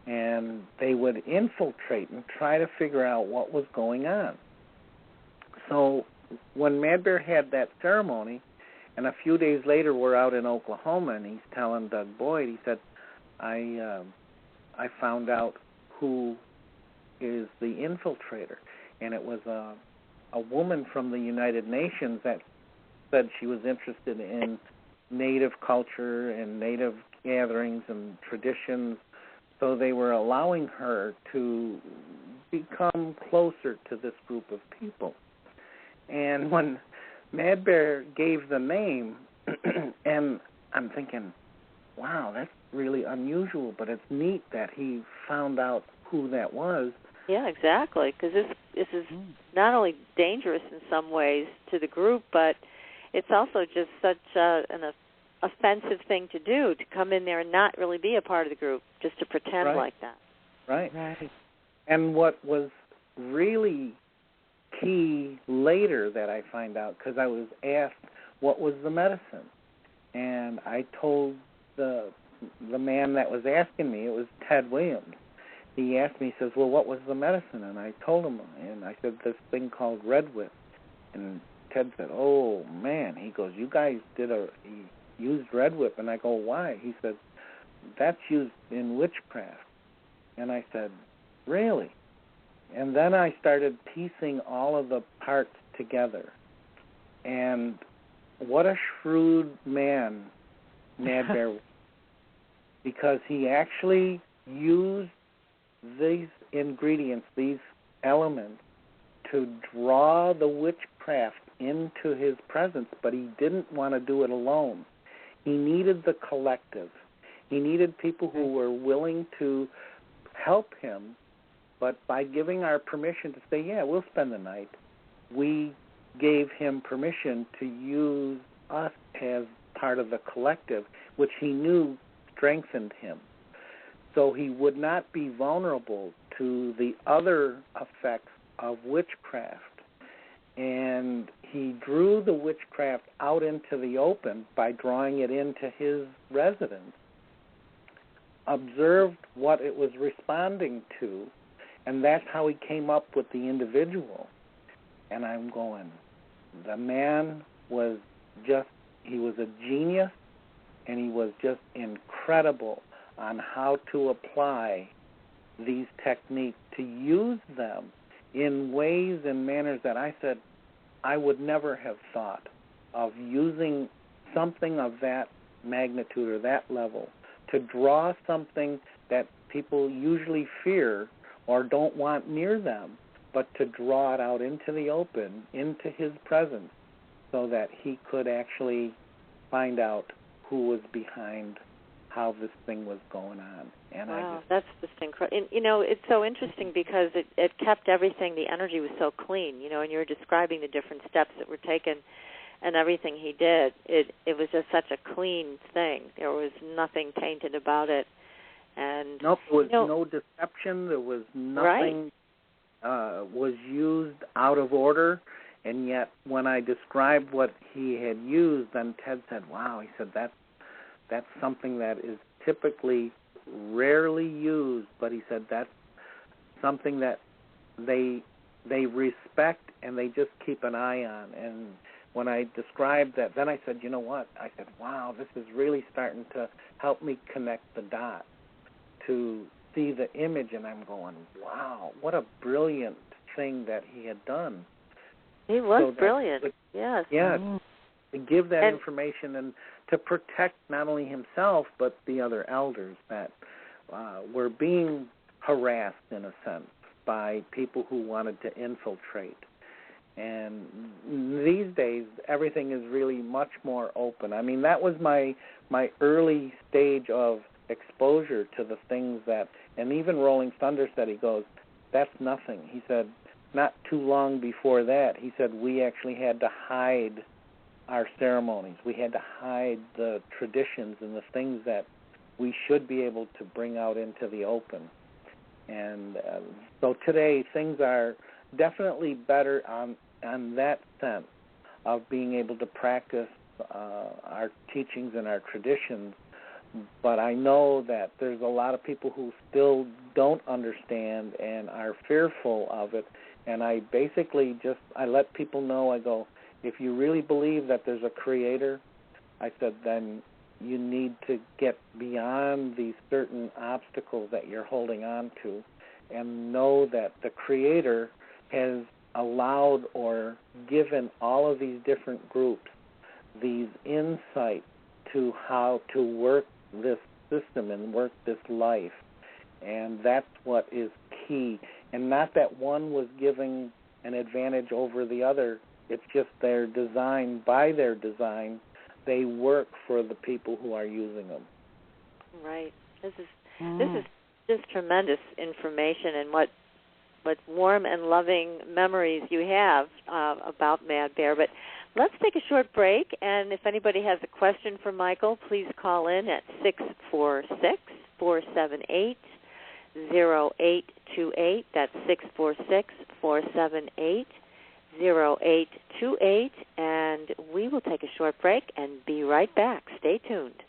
And they would infiltrate and try to figure out what was going on. So when Mad Bear had that ceremony, and a few days later we're out in Oklahoma, and he's telling Doug Boyd, he said, I found out who is the infiltrator. And it was a woman from the United Nations that said she was interested in Native culture and Native gatherings and traditions. So they were allowing her to become closer to this group of people. And when Mad Bear gave the name, and I'm thinking, wow, that's really unusual, but it's neat that he found out who that was. Yeah, exactly, because this is not only dangerous in some ways to the group, but it's also just such an offensive thing to do, to come in there and not really be a part of the group, just to pretend like that. Right. And what was really key later that I find out, because I was asked what was the medicine, and I told the man that was asking me, it was Ted Williams. He asked me, he says, well, what was the medicine? And I told him, and I said, this thing called Red Whip. And Ted said, oh, man. He goes, you guys used Red Whip. And I go, why? He said, that's used in witchcraft. And I said, really? And then I started piecing all of the parts together. And what a shrewd man Mad Bear was, because he actually used these ingredients, these elements, to draw the witchcraft into his presence, but he didn't want to do it alone. He needed the collective. He needed people who were willing to help him, but by giving our permission to say, yeah, we'll spend the night, we gave him permission to use us as part of the collective, which he knew strengthened him. So he would not be vulnerable to the other effects of witchcraft. And he drew the witchcraft out into the open by drawing it into his residence, observed what it was responding to, and that's how he came up with the individual. And I'm going, the man was just, he was a genius, and he was just incredible on how to apply these techniques, to use them in ways and manners that I said I would never have thought of, using something of that magnitude or that level, to draw something that people usually fear or don't want near them, but to draw it out into the open, into his presence, so that he could actually find out who was behind how this thing was going on. And wow, that's just incredible. And, it's so interesting because it kept everything, the energy was so clean, and you were describing the different steps that were taken and everything he did. It was just such a clean thing. There was nothing tainted about it. And nope, there was no deception. There was nothing was used out of order. And yet when I described what he had used, then Ted said, wow, he said, that's something that is typically rarely used, but he said that's something that they respect and they just keep an eye on. And when I described that, then I said, you know what? I said, wow, this is really starting to help me connect the dots to see the image, and I'm going, wow, what a brilliant thing that he had done. He was brilliant, yes. Yeah, to give that information and to protect not only himself but the other elders that were being harassed, in a sense, by people who wanted to infiltrate. And these days, everything is really much more open. I mean, that was my early stage of exposure to the things that, and even Rolling Thunder said, he goes, that's nothing. He said, not too long before that, he said, we actually had to hide our ceremonies. We had to hide the traditions and the things that we should be able to bring out into the open. And so today, things are definitely better on that sense of being able to practice our teachings and our traditions. But I know that there's a lot of people who still don't understand and are fearful of it. And I basically I let people know, I go, if you really believe that there's a creator, I said, then you need to get beyond these certain obstacles that you're holding on to and know that the creator has allowed or given all of these different groups these insights to how to work this system and work this life. And that's what is key. And not that one was giving an advantage over the other. It's just their design. By their design, they work for the people who are using them. Right. This is just tremendous information, and what warm and loving memories you have about Mad Bear. But let's take a short break, and if anybody has a question for Michael, please call in at 646-478-0828. That's 646-478-0828, and we will take a short break and be right back. Stay tuned.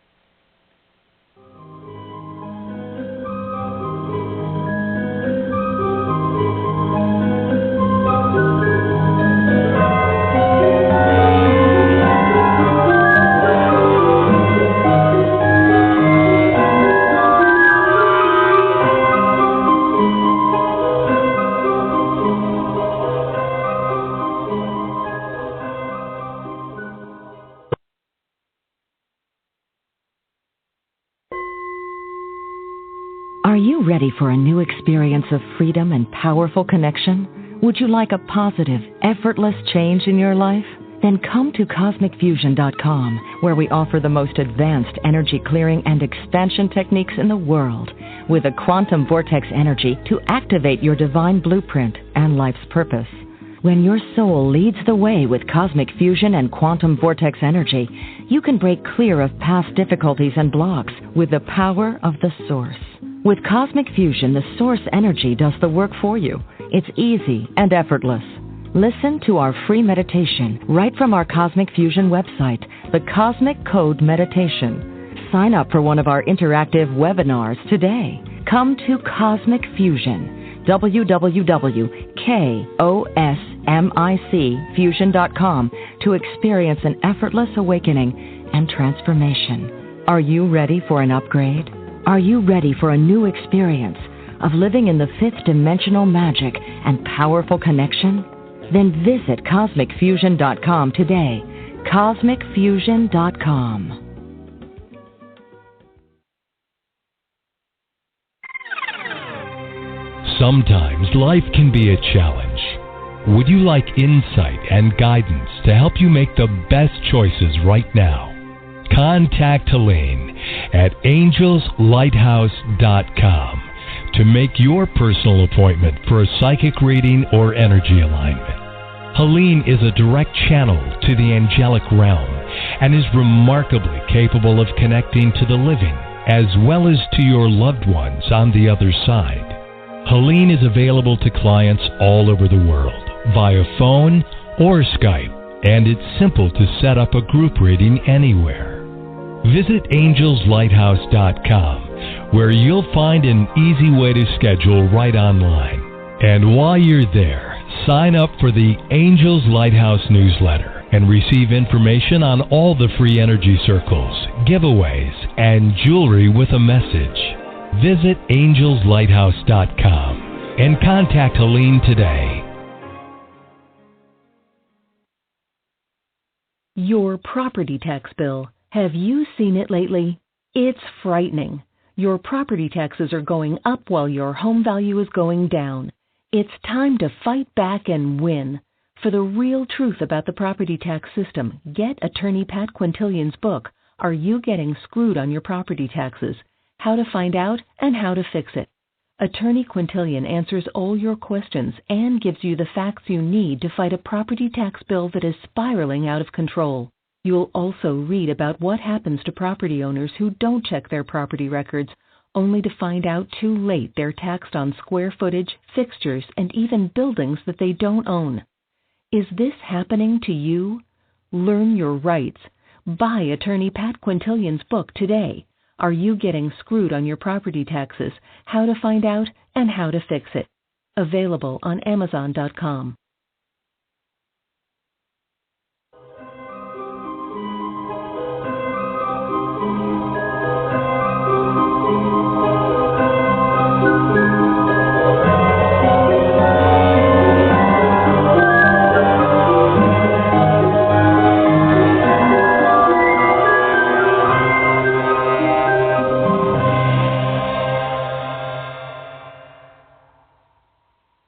Are you ready for a new experience of freedom and powerful connection? Would you like a positive, effortless change in your life? Then come to CosmicFusion.com, where we offer the most advanced energy clearing and expansion techniques in the world, with a quantum vortex energy to activate your divine blueprint and life's purpose. When your soul leads the way with cosmic fusion and quantum vortex energy, you can break clear of past difficulties and blocks with the power of the Source. With Cosmic Fusion, the Source energy does the work for you. It's easy and effortless. Listen to our free meditation right from our Cosmic Fusion website, the Cosmic Code Meditation. Sign up for one of our interactive webinars today. Come to Cosmic Fusion, www.CosmicFusion.com, to experience an effortless awakening and transformation. Are you ready for an upgrade? Are you ready for a new experience of living in the fifth dimensional magic and powerful connection? Then visit CosmicFusion.com today. CosmicFusion.com. Sometimes life can be a challenge. Would you like insight and guidance to help you make the best choices right now? Contact Helene at angelslighthouse.com to make your personal appointment for a psychic reading or energy alignment. Helene is a direct channel to the angelic realm and is remarkably capable of connecting to the living as well as to your loved ones on the other side. Helene is available to clients all over the world via phone or Skype, and it's simple to set up a group reading anywhere. Visit angelslighthouse.com, where you'll find an easy way to schedule right online. And while you're there, sign up for the Angels Lighthouse newsletter and receive information on all the free energy circles, giveaways, and jewelry with a message. Visit angelslighthouse.com and contact Helene today. Your property tax bill. Have you seen it lately? It's frightening. Your property taxes are going up while your home value is going down. It's time to fight back and win. For the real truth about the property tax system, get attorney Pat Quintilian's book, Are You Getting Screwed on Your Property Taxes? How to Find Out and How to Fix It. Attorney Quintilian answers all your questions and gives you the facts you need to fight a property tax bill that is spiraling out of control. You'll also read about what happens to property owners who don't check their property records, only to find out too late they're taxed on square footage, fixtures, and even buildings that they don't own. Is this happening to you? Learn your rights. Buy attorney Pat Quintilian's book today. Are You Getting Screwed on Your Property Taxes? How to Find Out and How to Fix It. Available on Amazon.com.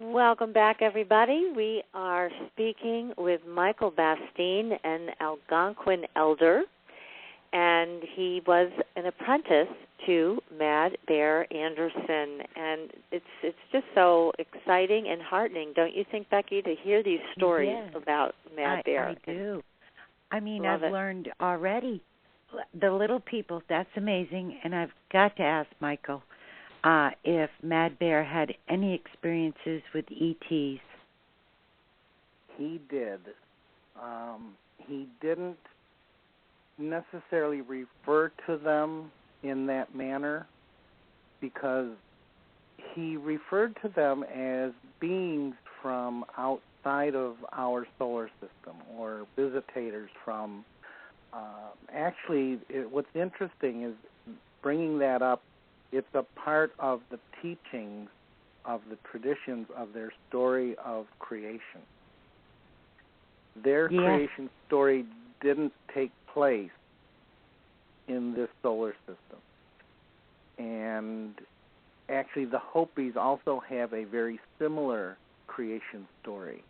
Welcome back, everybody. We are speaking with Michael Bastine, an Algonquin elder, and he was an apprentice to Mad Bear Anderson. And it's just so exciting and heartening, don't you think, Becky, to hear these stories about Mad Bear? I do. I mean, I've learned already. The little people, that's amazing. And I've got to ask Michael if Mad Bear had any experiences with ETs. He did. He didn't necessarily refer to them in that manner because he referred to them as beings from outside of our solar system or visitators from... what's interesting is bringing that up. It's a part of the teachings of the traditions of their story of creation. Their creation story didn't take place in this solar system. And actually the Hopis also have a very similar creation story.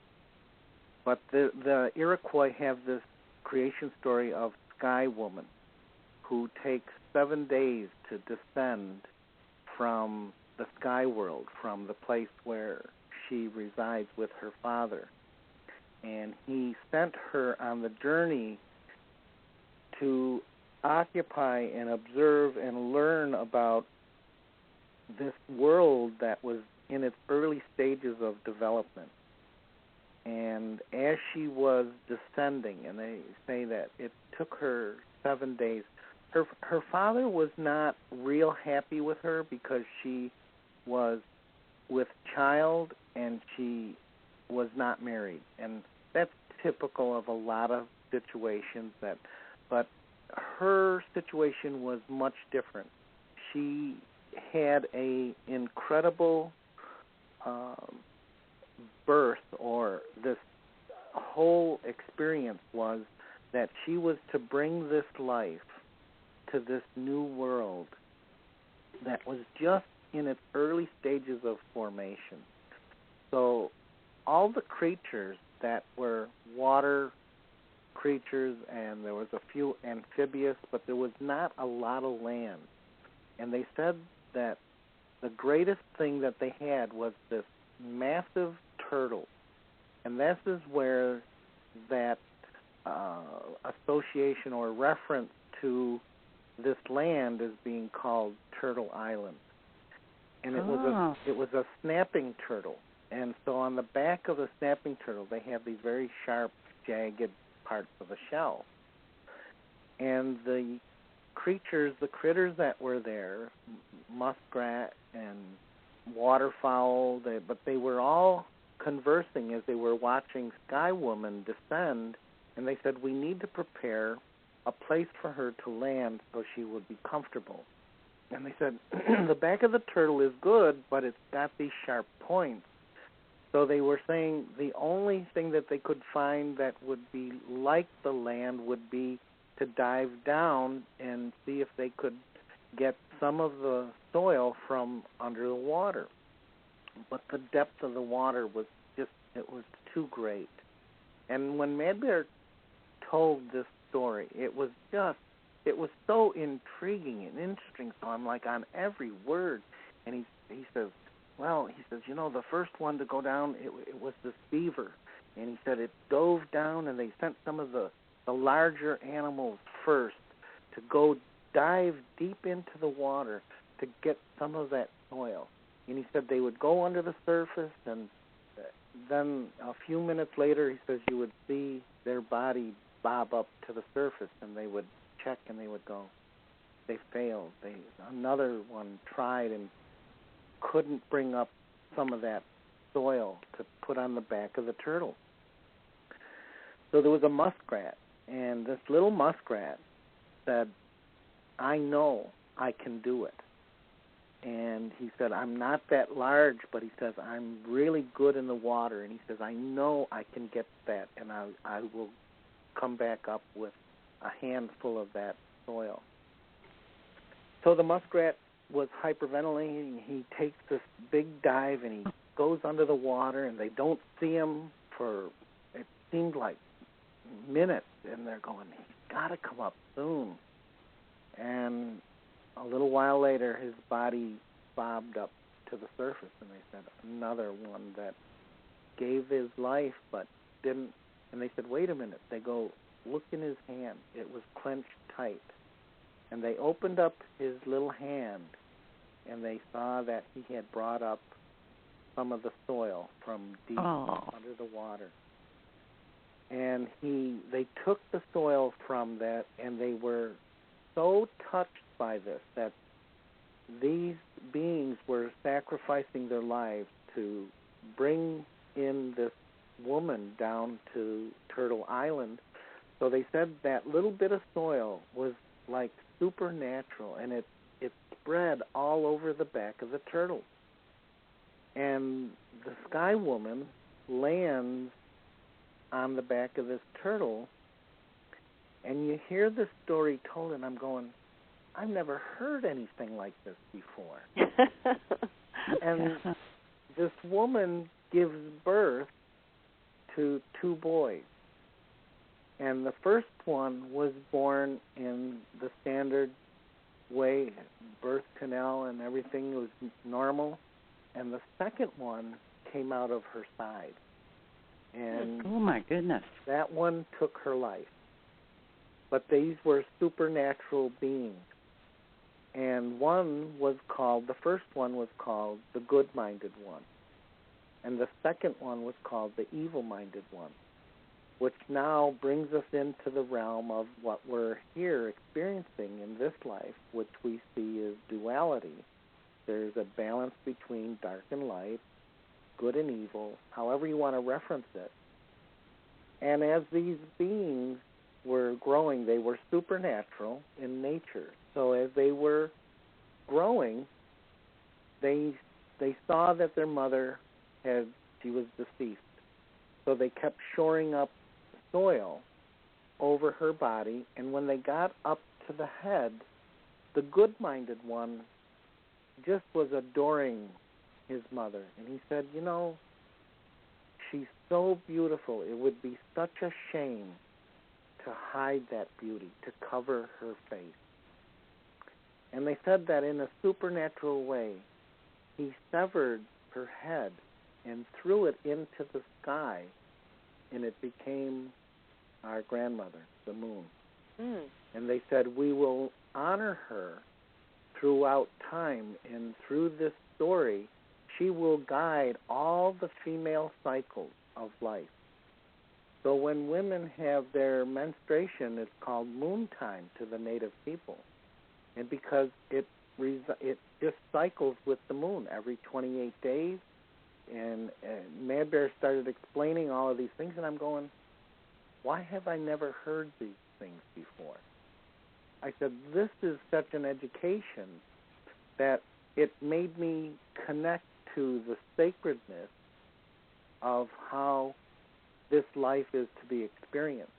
But the Iroquois have this creation story of Sky Woman, who takes 7 days to descend from the sky world, from the place where she resides with her father. And he sent her on the journey to occupy and observe and learn about this world that was in its early stages of development. And as she was descending, and they say that it took her 7 days, her father was not real happy with her because she was with child and she was not married. And that's typical of a lot of situations, but her situation was much different. She had a incredible birth, or this whole experience was that she was to bring this life to this new world that was just in its early stages of formation. So all the creatures that were water creatures, and there was a few amphibious, but there was not a lot of land. And they said that the greatest thing that they had was this massive turtle. And this is where that association or reference to this land is being called Turtle Island. And it was a snapping turtle. And so on the back of the snapping turtle, they have these very sharp, jagged parts of the shell. And the critters that were there, muskrat and waterfowl, but they were all conversing as they were watching Sky Woman descend, and they said, we need to prepare a place for her to land so she would be comfortable. And they said, the back of the turtle is good, but it's got these sharp points. So they were saying the only thing that they could find that would be like the land would be to dive down and see if they could get some of the soil from under the water. But the depth of the water was it was too great. And when Mad Bear told this story, it was so intriguing and interesting. So I'm like on every word. And he says, the first one to go down, it was this beaver. And he said it dove down, and they sent some of the larger animals first to go dive deep into the water to get some of that soil. And he said they would go under the surface, and then a few minutes later, he says you would see their body bob up to the surface, and they would check, and they would go. They failed. Another one tried and couldn't bring up some of that soil to put on the back of the turtle. So there was a muskrat, and this little muskrat said, I know I can do it. And he said, I'm not that large, but he says, I'm really good in the water. And he says, I know I can get that, and I will come back up with a handful of that soil. So the muskrat was hyperventilating. He takes this big dive, and he goes under the water, and they don't see him for, it seemed like minutes, and they're going, he's got to come up soon. And a little while later, his body bobbed up to the surface, and they said, another one that gave his life but didn't. And they said, wait a minute. They go, look in his hand. It was clenched tight. And they opened up his little hand, and they saw that he had brought up some of the soil from deep under the water. And they took the soil from that, and they were so touched by this that these beings were sacrificing their lives to bring in this woman down to Turtle Island. So they said that little bit of soil was like supernatural, and it spread all over the back of the turtle. And the Sky Woman lands on the back of this turtle, and you hear this story told, and I'm going, I've never heard anything like this before. And this woman gives birth to 2 boys. And the first one was born in the standard way, birth canal and everything was normal. And the second one came out of her side. And oh, my goodness. That one took her life. But these were supernatural beings. And the first one was called the good-minded one. And the second one was called the evil-minded one, which now brings us into the realm of what we're here experiencing in this life, which we see as duality. There's a balance between dark and light, good and evil, however you want to reference it. And as these beings were growing, they were supernatural in nature. So as they were growing, they saw that their mother she was deceased. So they kept shoring up soil over her body, and when they got up to the head, the good-minded one just was adoring his mother. And he said, you know, she's so beautiful. It would be such a shame to hide that beauty, to cover her face. And they said that in a supernatural way, he severed her head and threw it into the sky, and it became our grandmother, the moon. Mm. And they said, we will honor her throughout time, and through this story, she will guide all the female cycles of life. So when women have their menstruation, it's called moon time to the native people. And because it just cycles with the moon every 28 days, and Mad Bear started explaining all of these things, and I'm going, why have I never heard these things before? I said, this is such an education that it made me connect to the sacredness of how this life is to be experienced.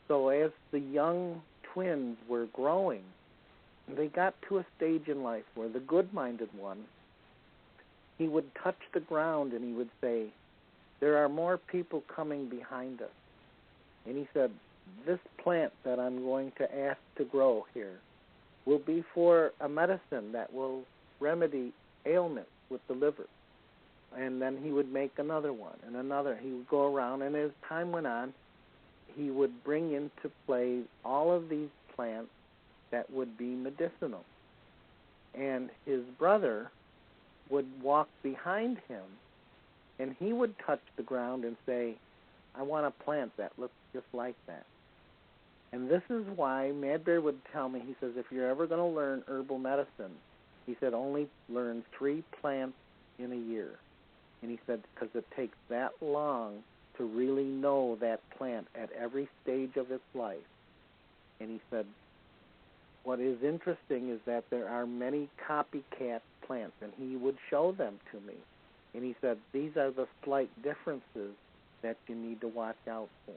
So as the young twins were growing, they got to a stage in life where the good-minded one, he would touch the ground and he would say, there are more people coming behind us. And he said, this plant that I'm going to ask to grow here will be for a medicine that will remedy ailments with the liver. And then he would make another one and another. He would go around, and as time went on, he would bring into play all of these plants that would be medicinal. And his brother would walk behind him, and he would touch the ground and say, I want a plant that looks just like that. And this is why Mad Bear would tell me, he says, if you're ever going to learn herbal medicine, he said, only learn 3 plants in a year. And he said, because it takes that long to really know that plant at every stage of its life. And he said, what is interesting is that there are many copycat plants, and he would show them to me. And he said, these are the slight differences that you need to watch out for.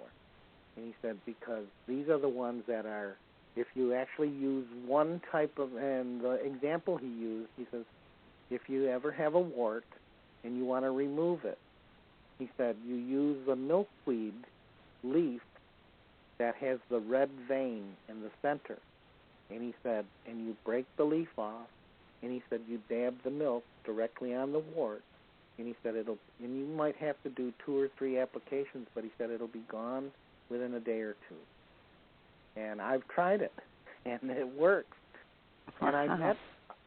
And he said, because these are the ones that are, if you actually use one type of, and the example he used, he says, if you ever have a wart and you want to remove it, he said, you use the milkweed leaf that has the red vein in the center. And he said, and you break the leaf off, and he said, you dab the milk directly on the wart, and he said, and you might have to do 2 or 3 applications, but he said it'll be gone within a day or 2. And I've tried it, and it works. And I met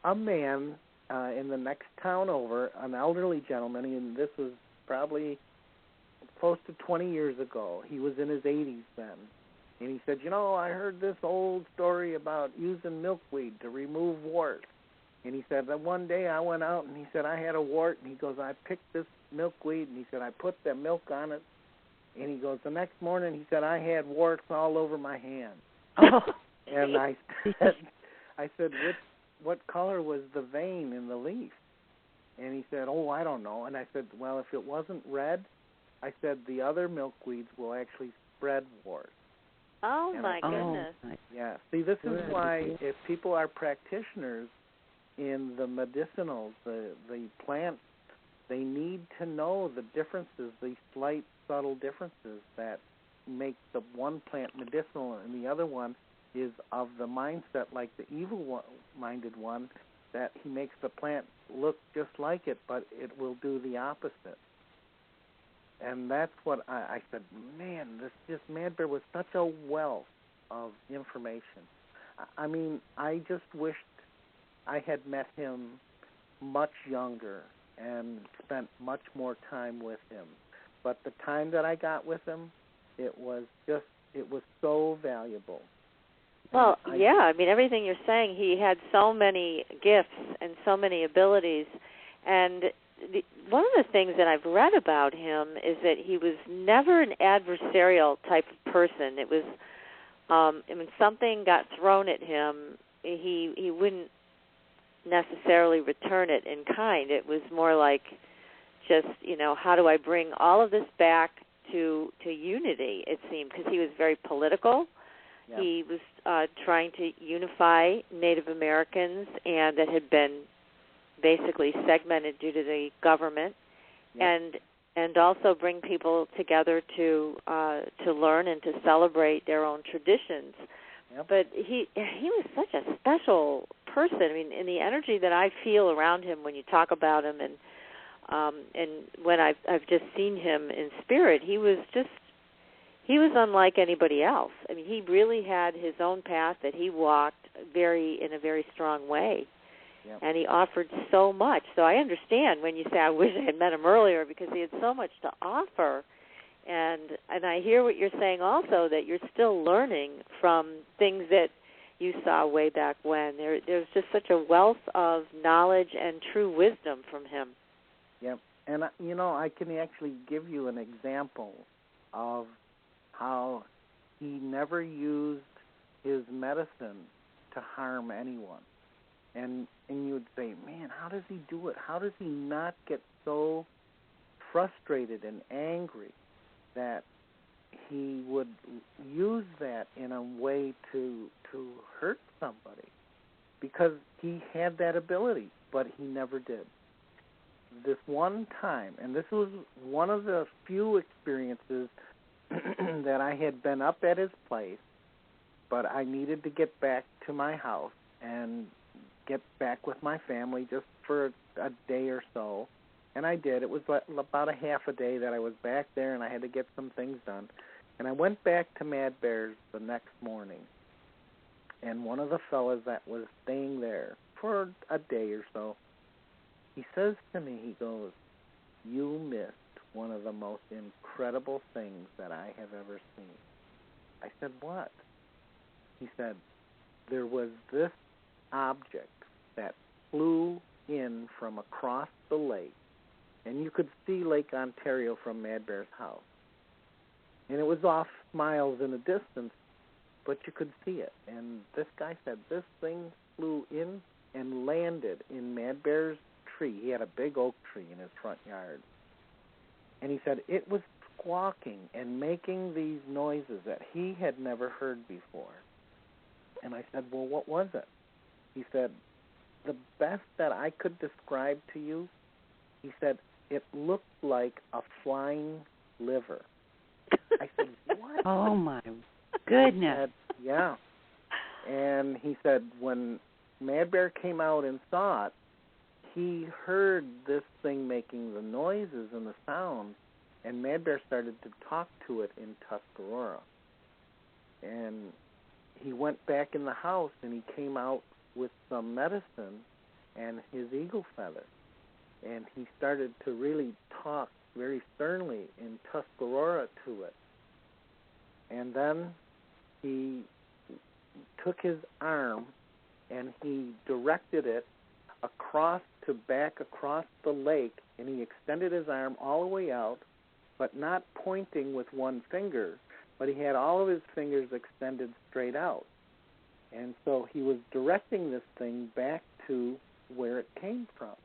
a man in the next town over, an elderly gentleman, and this was probably close to 20 years ago. He was in his 80s then. And he said, you know, I heard this old story about using milkweed to remove warts. And he said that one day I went out and he said I had a wart, and he goes, I picked this milkweed, and he said I put the milk on it, and he goes, the next morning he said I had warts all over my hand. Oh. And I said, what color was the vein in the leaf? And he said, oh, I don't know. And I said, well, if it wasn't red, I said the other milkweeds will actually spread warts. Oh, my goodness. Yeah. See, this is why if people are practitioners in the medicinals, the plants, they need to know the differences, the slight, subtle differences that make the one plant medicinal and the other one is of the mindset like the evil-minded one, that he makes the plant look just like it, but it will do the opposite. And that's what I said, man, this Mad Bear was such a wealth of information. I mean, I just wished I had met him much younger and spent much more time with him. But the time that I got with him, it was so valuable. Well, I mean, everything you're saying, he had so many gifts and so many abilities. And one of the things that I've read about him is that he was never an adversarial type of person. It was, when something got thrown at him, he wouldn't necessarily return it in kind. It was more like just, how do I bring all of this back to unity, it seemed, because he was very political. Yeah. He was trying to unify Native Americans, and that had been basically segmented due to the government, and also bring people together to learn and to celebrate their own traditions. Yep. But he was such a special person. I mean, in the energy that I feel around him when you talk about him, and when I've just seen him in spirit, he was unlike anybody else. I mean, he really had his own path that he walked in a very strong way. Yep. And he offered so much. So I understand when you say, I wish I had met him earlier, because he had so much to offer. And I hear what you're saying also, that you're still learning from things that you saw way back when. There's just such a wealth of knowledge and true wisdom from him. Yep. And, I can actually give you an example of how he never used his medicine to harm anyone. And you would say, man, how does he do it? How does he not get so frustrated and angry that he would use that in a way to hurt somebody? Because he had that ability, but he never did. This one time, and this was one of the few experiences that I had been up at his place, but I needed to get back to my house and get back with my family just for a day or so. And I did. It was about a half a day that I was back there, and I had to get some things done. And I went back to Mad Bear's the next morning, and one of the fellas that was staying there for a day or so, he says to me, he goes, "You missed one of the most incredible things that I have ever seen." I said, "What?" He said, "There was this object that flew in from across the lake, and you could see Lake Ontario from Mad Bear's house. And it was off miles in the distance, but you could see it. And this guy said this thing flew in and landed in Mad Bear's tree. He had a big oak tree in his front yard. And he said it was squawking and making these noises that he had never heard before." And I said, "Well, what was it?" He said, "The best that I could describe to you," he said, "it looked like a flying liver." I said, "What?" Oh, my goodness. Said, yeah. And he said when Mad Bear came out and saw it, he heard this thing making the noises and the sounds, and Mad Bear started to talk to it in Tuscarora. And he went back in the house, and he came out with some medicine and his eagle feather. And he started to really talk very sternly in Tuscarora to it. And then he took his arm and he directed it across the lake, and he extended his arm all the way out, but not pointing with one finger, but he had all of his fingers extended straight out. And so he was directing this thing back to where it came from.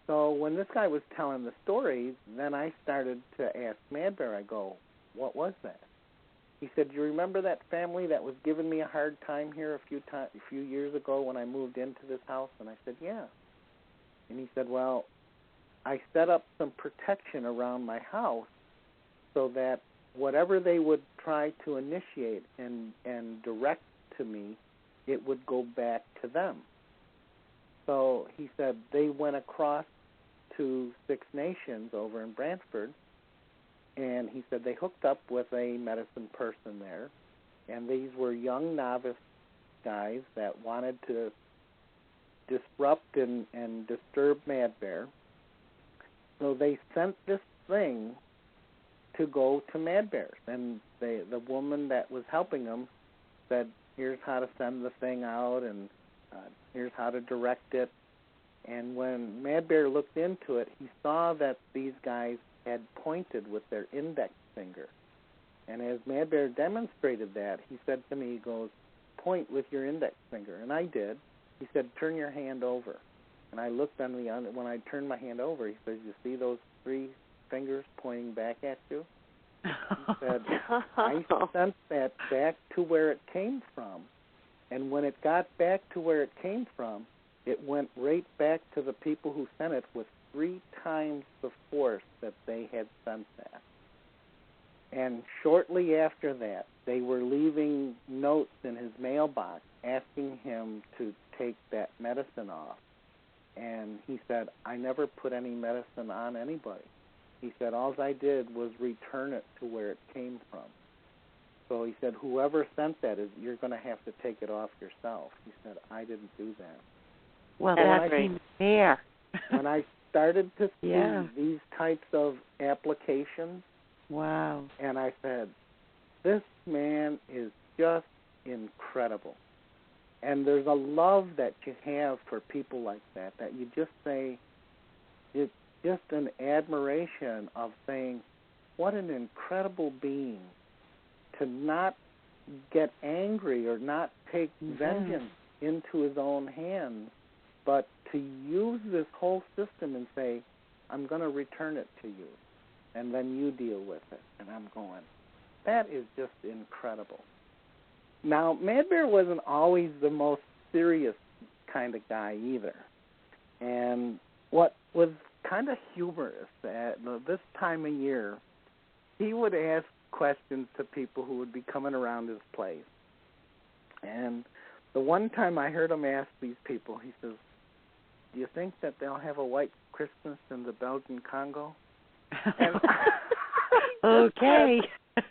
So when this guy was telling the story, then I started to ask Mad Bear, I go, "What was that?" He said, "Do you remember that family that was giving me a hard time here a few years ago when I moved into this house?" And I said, "Yeah." And he said, "Well, I set up some protection around my house so that whatever they would try to initiate and direct to me, it would go back to them." So he said they went across to Six Nations over in Brantford, and he said they hooked up with a medicine person there, and these were young novice guys that wanted to disrupt and disturb Mad Bear. So they sent this thing to go to Mad Bear, and the woman that was helping them said, "Here's how to send the thing out, and here's how to direct it." And when Mad Bear looked into it, he saw that these guys had pointed with their index finger. And as Mad Bear demonstrated that, he said to me, he goes, "Point with your index finger." And I did. He said, "Turn your hand over." And I looked on when I turned my hand over, he says, "You see those three fingers pointing back at you?" I sent that back to where it came from. And when it got back to where it came from, it went right back to the people who sent it with 3 times the force that they had sent that. And shortly after that, they were leaving notes in his mailbox asking him to take that medicine off. And he said, I never put any medicine on anybody. He said, all I did was return it to where it came from. So he said, whoever sent that, you're going to have to take it off yourself. He said, I didn't do that. Well, that seems fair. When I started to see these types of applications, wow, and I said, this man is just incredible. And there's a love that you have for people like that you just say, it's just an admiration of saying, what an incredible being to not get angry or not take vengeance into his own hands, but to use this whole system and say, I'm going to return it to you, and then you deal with it. And I'm going, that is just incredible. Now, Mad Bear wasn't always the most serious kind of guy either. And what was kind of humorous at this time of year, he would ask questions to people who would be coming around his place. And the one time I heard him ask these people, he says, do you think that they'll have a white Christmas in the Belgian Congo? And okay. I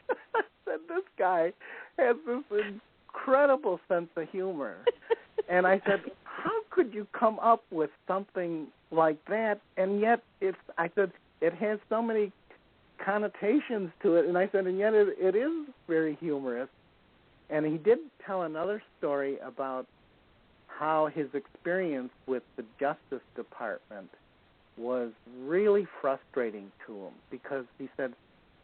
said, this guy has this incredible sense of humor. And I said, how could you come up with something like that? And yet, I said, it has so many connotations to it. And I said, and yet it is very humorous. And he did tell another story about how his experience with the Justice Department was really frustrating to him, because he said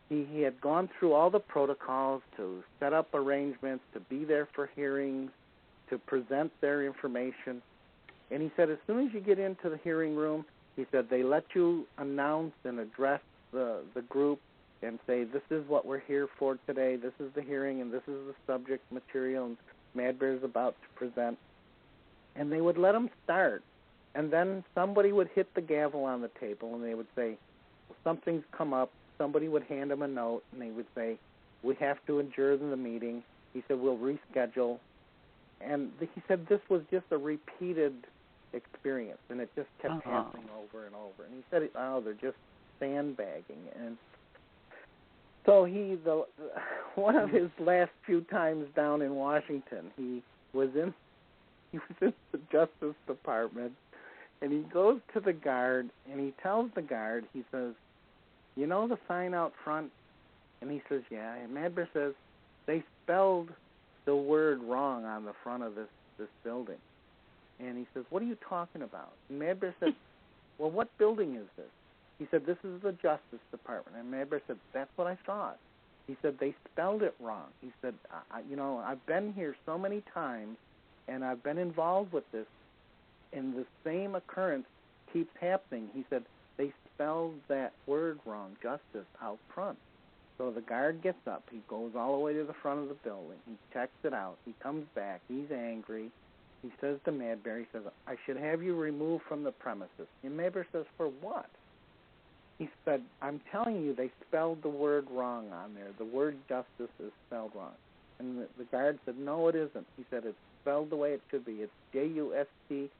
he had gone through all the protocols to set up arrangements, to be there for hearings, to present their information. And he said as soon as you get into the hearing room, he said they let you announce and address the group and say, this is what we're here for today, this is the hearing, and this is the subject material, and Mad Bear's about to present. And they would let him start. And then somebody would hit the gavel on the table, and they would say, well, something's come up. Somebody would hand him a note, and they would say, we have to adjourn the meeting. He said, we'll reschedule. And he said this was just a repeated experience, and it just kept happening over and over. And he said, they're just sandbagging. And so one of his last few times down in Washington, he was in the Justice Department, and he goes to the guard, and he tells the guard, he says, you know the sign out front? And he says, yeah. And Mad Bear says, they spelled the word wrong on the front of this building. And he says, what are you talking about? And Mad Bear said, well, what building is this? He said, this is the Justice Department. And Mad Bear said, that's what I thought. He said, they spelled it wrong. He said, I've been here so many times, and I've been involved with this, and the same occurrence keeps happening. He said, they spelled that word wrong, justice, out front. So the guard gets up. He goes all the way to the front of the building. He checks it out. He comes back. He's angry. He says to Mad Bear, he says, I should have you removed from the premises. And Mad Bear says, for what? He said, I'm telling you, they spelled the word wrong on there. The word justice is spelled wrong. And the guard said, no, it isn't. He said, it's spelled the way it should be. It's Justice.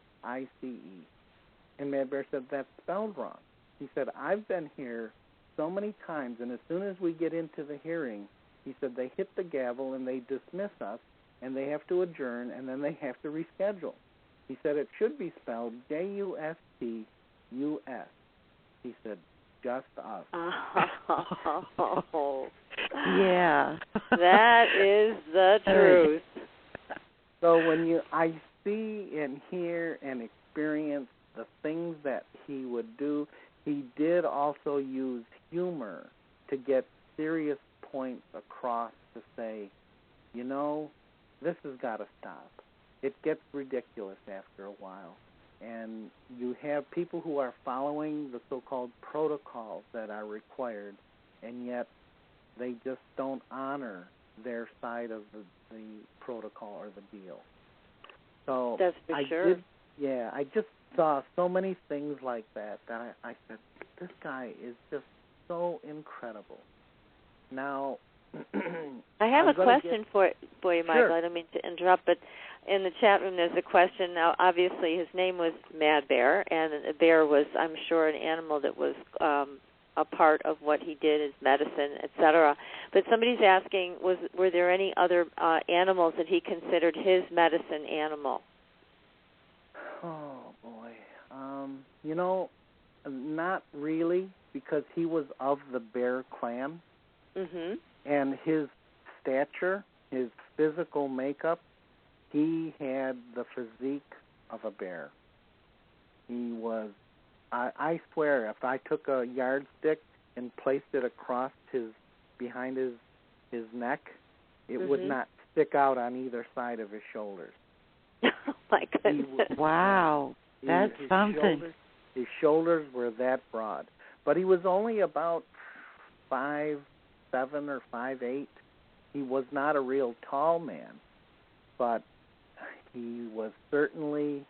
And Mad Bear said, that's spelled wrong. He said, I've been here so many times, and as soon as we get into the hearing, he said, they hit the gavel and they dismiss us, and they have to adjourn, and then they have to reschedule. He said, it should be spelled Justice. He said, just us. Oh. Yeah. That is the truth. So when I see and hear and experience the things that he would do, he did also use humor to get serious points across to say, this has got to stop. It gets ridiculous after a while. And you have people who are following the so-called protocols that are required, and yet they just don't honor their side of the protocol or the deal. So that's for sure. I just saw so many things like that I said, this guy is just so incredible. Now, I have a question for you, Michael. Sure. I don't mean to interrupt, but in the chat room there's a question. Now, obviously, his name was Mad Bear, and a bear was, I'm sure, an animal that was a part of what he did as medicine, etc. But somebody's asking, were there any other animals that he considered his medicine animal? Oh, boy. Not really, because he was of the bear clan. Mm-hmm. And his stature, his physical makeup, he had the physique of a bear. He was, I swear, if I took a yardstick and placed it across behind his neck, it would not stick out on either side of his shoulders. Oh, my goodness. Wow. That's something. His shoulders were that broad. But he was only about 5'7" or 5'8". He was not a real tall man, but he was certainly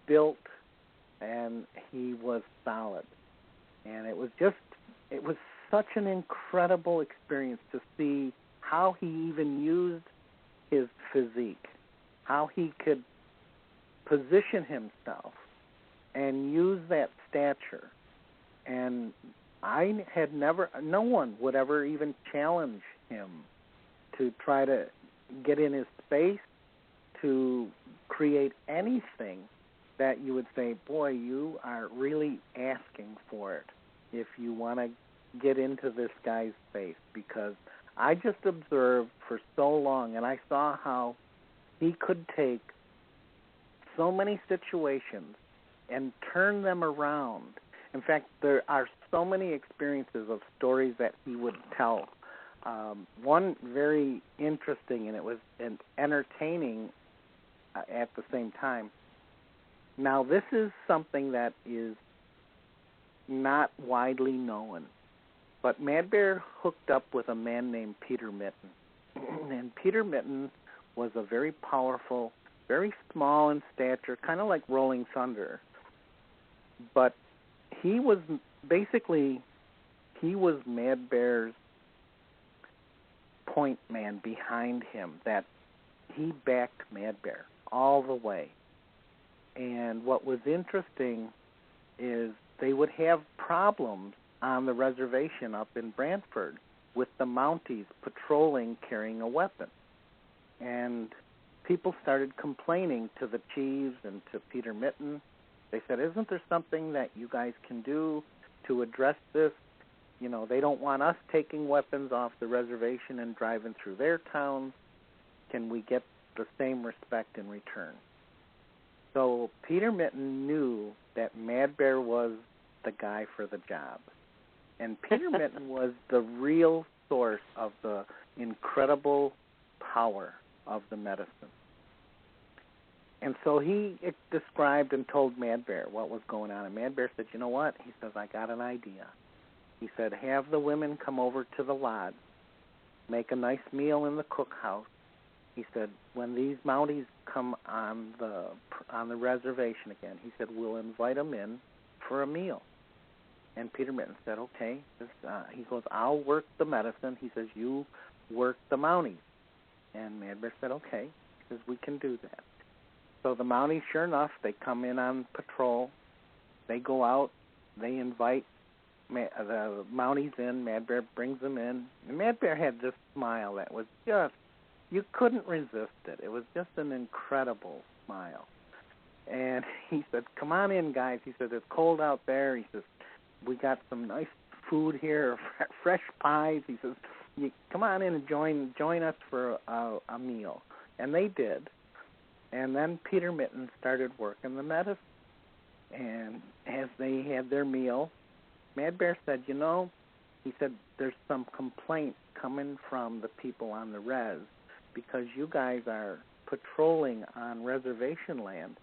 built, and he was solid. And it was such an incredible experience to see how he even used his physique, how he could position himself and use that stature. And no one would ever even challenge him to try to get in his space, to create anything that you would say, boy, you are really asking for it if you want to get into this guy's space. Because I just observed for so long, and I saw how he could take so many situations and turn them around. In fact, there are so many experiences of stories that he would tell. One very interesting, and it was entertaining at the same time. Now, this is something that is not widely known, but Mad Bear hooked up with a man named Peter Mitten. And Peter Mitten was a very powerful, very small in stature, kind of like Rolling Thunder. But he was Mad Bear's point man behind him, that he backed Mad Bear all the way. And what was interesting is they would have problems on the reservation up in Brantford with the Mounties patrolling carrying a weapon. And people started complaining to the chiefs and to Peter Mitten. They said, isn't there something that you guys can do to address this? They don't want us taking weapons off the reservation and driving through their towns. Can we get the same respect in return? So Peter Mitten knew that Mad Bear was the guy for the job. And Peter Mitten was the real source of the incredible power of the medicine. And so he described and told Mad Bear what was going on. And Mad Bear said, you know what? He says, I got an idea. He said, have the women come over to the lodge, make a nice meal in the cookhouse. He said, when these Mounties come on the reservation again, he said, we'll invite them in for a meal. And Peter Mitten said, okay. He goes, I'll work the medicine. He says, you work the Mounties. And Mad Bear said, okay. He says, we can do that. So the Mounties, sure enough, they come in on patrol. They go out. They invite the Mounties in. Mad Bear brings them in. And Mad Bear had this smile that was just, you couldn't resist it. It was just an incredible smile. And he said, come on in, guys. He said, it's cold out there. He says, we got some nice food here, fresh pies. He says, come on in and join us for a meal. And they did. And then Peter Mitten started working the medicine. And as they had their meal, Mad Bear said, he said, there's some complaints coming from the people on the res because you guys are patrolling on reservation land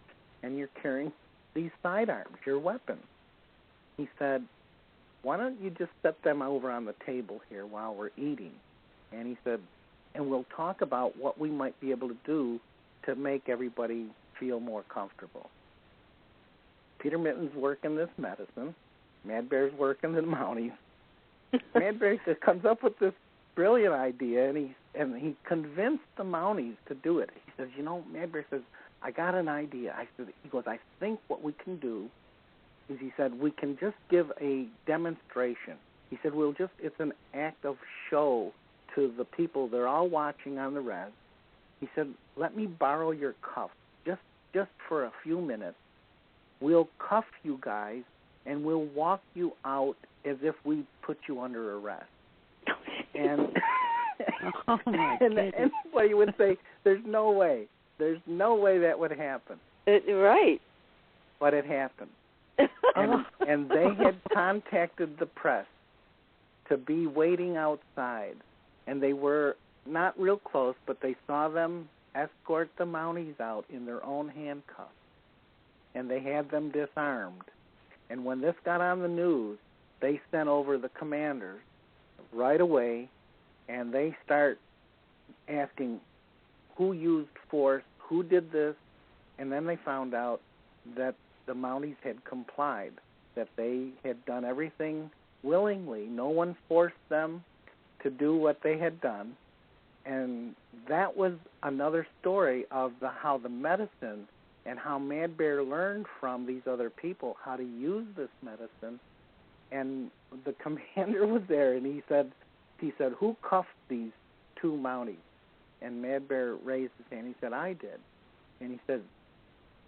and you're carrying these sidearms, your weapons. He said, why don't you just set them over on the table here while we're eating? And he said, and we'll talk about what we might be able to do to make everybody feel more comfortable. Peter Mitten's working this medicine. Mad Bear's working the Mounties. Mad Bear comes up with this brilliant idea, and he convinced the Mounties to do it. He says, Mad Bear says, I got an idea. He goes, I think what we can do is, he said, we can just give a demonstration. He said, it's an act of show to the people. They're all watching on the res. He said, let me borrow your cuff just for a few minutes. We'll cuff you guys, and we'll walk you out as if we put you under arrest. And, and anybody would say, there's no way that would happen. Right. But it happened. And they had contacted the press to be waiting outside. And they were not real close, but they saw them escort the Mounties out in their own handcuffs. And they had them disarmed. And when this got on the news, they sent over the commanders right away, and they start asking who used force, who did this, and then they found out that the Mounties had complied, that they had done everything willingly. No one forced them to do what they had done. And that was another story of how the medicine and how Mad Bear learned from these other people how to use this medicine. And the commander was there, and he said, who cuffed these two Mounties? And Mad Bear raised his hand. He said, I did. And he said,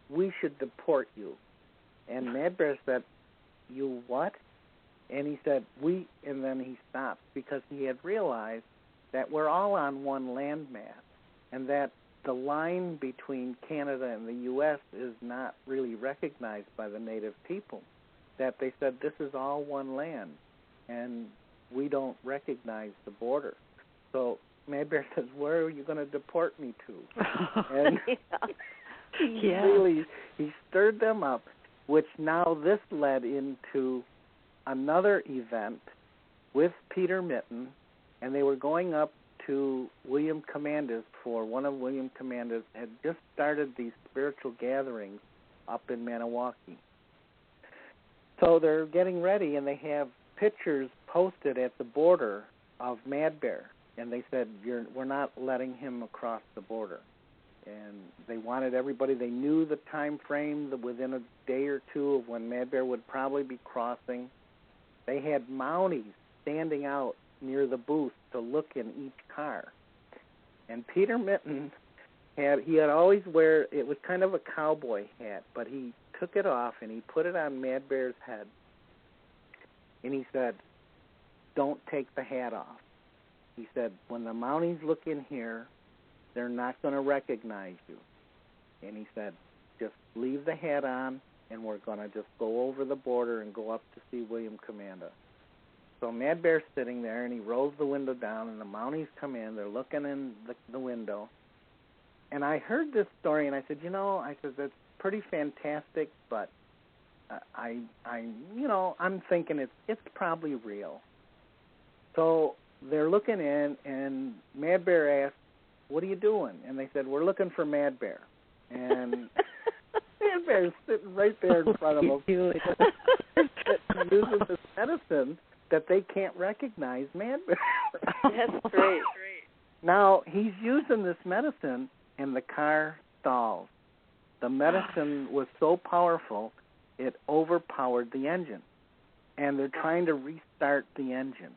we should deport you. And Mad Bear said, you what? And he said, and then he stopped because he had realized that we're all on one landmass and that the line between Canada and the U.S. is not really recognized by the native people, that they said this is all one land and we don't recognize the border. So Mad Bear says, where are you going to deport me to? And he stirred them up, which now this led into another event with Peter Mitten, and they were going up to William Commanda's for one of William Commanda's had just started these spiritual gatherings up in Maniwaki. So they're getting ready, and they have pictures posted at the border of Mad Bear, and they said, we're not letting him across the border. And they wanted everybody, they knew the time frame, within a day or two of when Mad Bear would probably be crossing. They had Mounties standing out near the booth to look in each car. And Peter Mitten had always it was kind of a cowboy hat, but he took it off and he put it on Mad Bear's head. And he said, don't take the hat off. He said, when the Mounties look in here, they're not going to recognize you. And he said, just leave the hat on, and we're going to just go over the border and go up to see William Commanda. So Mad Bear's sitting there, and he rolls the window down, and the Mounties come in. They're looking in the window. And I heard this story, and I said, that's pretty fantastic, but I'm thinking it's probably real. So they're looking in, and Mad Bear asked, what are you doing? And they said, we're looking for Mad Bear. And Mad Bear's sitting right there in front of them. Using this medicine that they can't recognize Mad Bear. That's great. Now, he's using this medicine, and the car stalls. The medicine was so powerful, it overpowered the engine. And they're trying to restart the engine,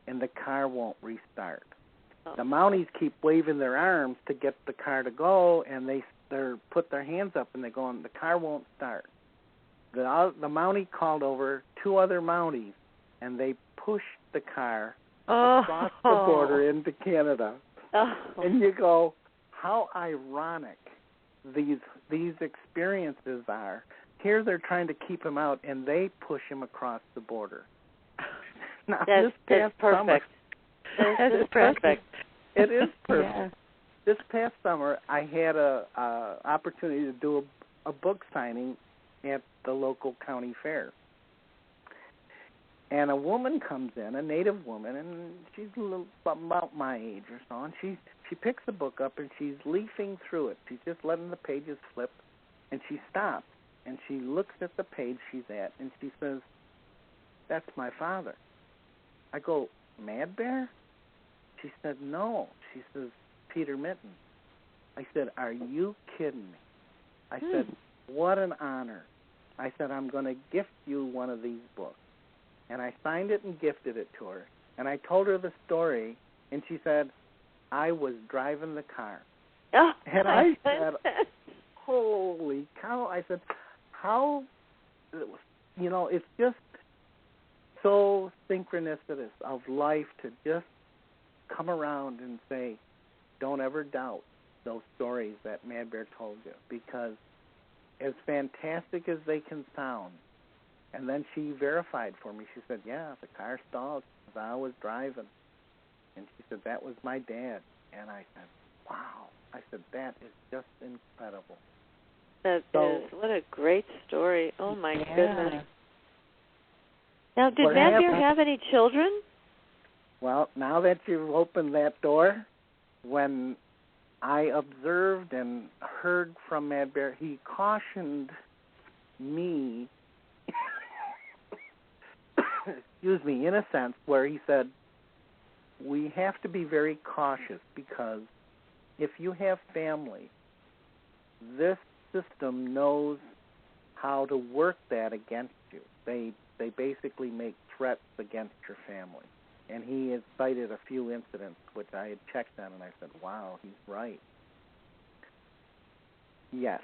and the car won't restart. The Mounties keep waving their arms to get the car to go, and they put their hands up, and they go, and the car won't start. The Mountie called over two other Mounties, and they pushed the car across the border into Canada. And you go, how ironic these experiences are. Here they're trying to keep him out, and they push him across the border. Now, that's perfect. That's perfect. It is perfect. Yeah. This past summer, I had a opportunity to do a book signing at the local county fair. And a woman comes in, a native woman, and she's a little, about my age or so, and she picks the book up and she's leafing through it. She's just letting the pages flip, and she stops, and she looks at the page she's at, and she says, "That's my father." I go, "Mad Bear?" She said, "No." She says, "Peter Mitten." I said, "Are you kidding me?" I said, "What an honor." I said, "I'm going to gift you one of these books." And I signed it and gifted it to her. And I told her the story, and she said, "I was driving the car." Oh, and I said, "Holy cow." I said, "How, it's just so synchronicitous of life to just come around and say, don't ever doubt those stories that Mad Bear told you, because as fantastic as they can sound." And then she verified for me. She said, "Yeah, the car stalled as I was driving." And she said, "That was my dad." And I said, "Wow." I said, "That is just incredible." What a great story. Oh, my goodness. Now, did Mad Bear have any children? Well, now that you've opened that door, when I observed and heard from Mad Bear, he cautioned me, in a sense, where he said, we have to be very cautious, because if you have family, this system knows how to work that against you. They basically make threats against your family. And he had cited a few incidents, which I had checked on, and I said, wow, he's right. Yes.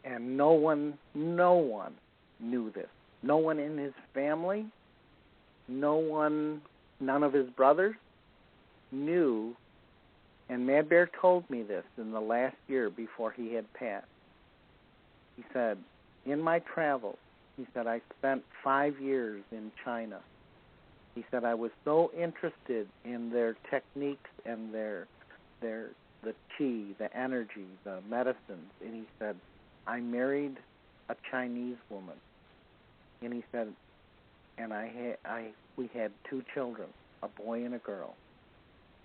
And no one knew this. No one in his family, none of his brothers knew, and Mad Bear told me this in the last year before he had passed. He said, in my travels, he said, I spent 5 years in China. He said, I was so interested in their techniques and the qi, the energy, the medicines, and he said, I married a Chinese woman. And he said, and we had 2 children, a boy and a girl.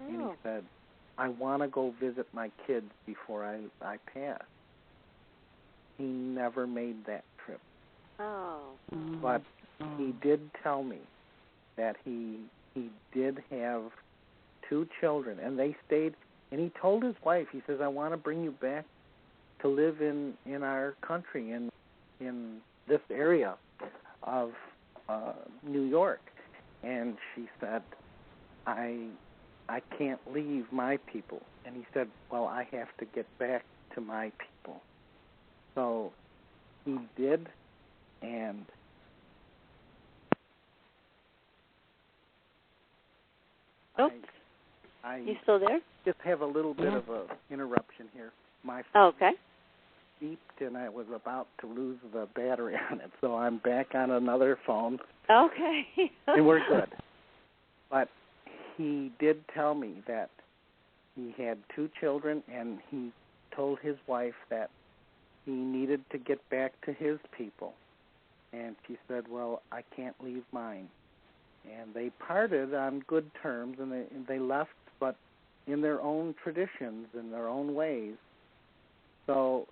Oh. And he said, I want to go visit my kids before I pass. He never made that trip. Oh. But he did tell me that he did have 2 children, and they stayed, and he told his wife, he says, I want to bring you back to live in our country, in this area of New York. And she said, I can't leave my people. And he said, well, I have to get back to my people. So he did, and you still there? Just have a little bit of an interruption here. My phone beeped, and I was about to lose the battery on it, so I'm back on another phone. Okay. And we're good. But he did tell me that he had 2 children, and he told his wife that he needed to get back to his people. And she said, well, I can't leave mine. And they parted on good terms, and they left, but in their own traditions, in their own ways. So,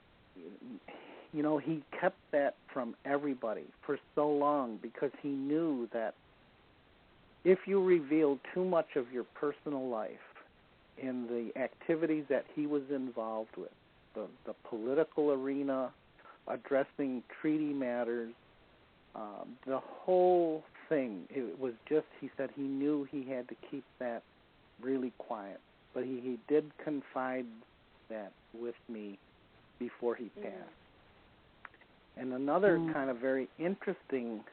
he kept that from everybody for so long, because he knew that if you revealed too much of your personal life in the activities that he was involved with, the political arena, addressing treaty matters, the whole thing, it was just, he said he knew he had to keep that really quiet. But he did confide that with me before he passed. And another kind of very interesting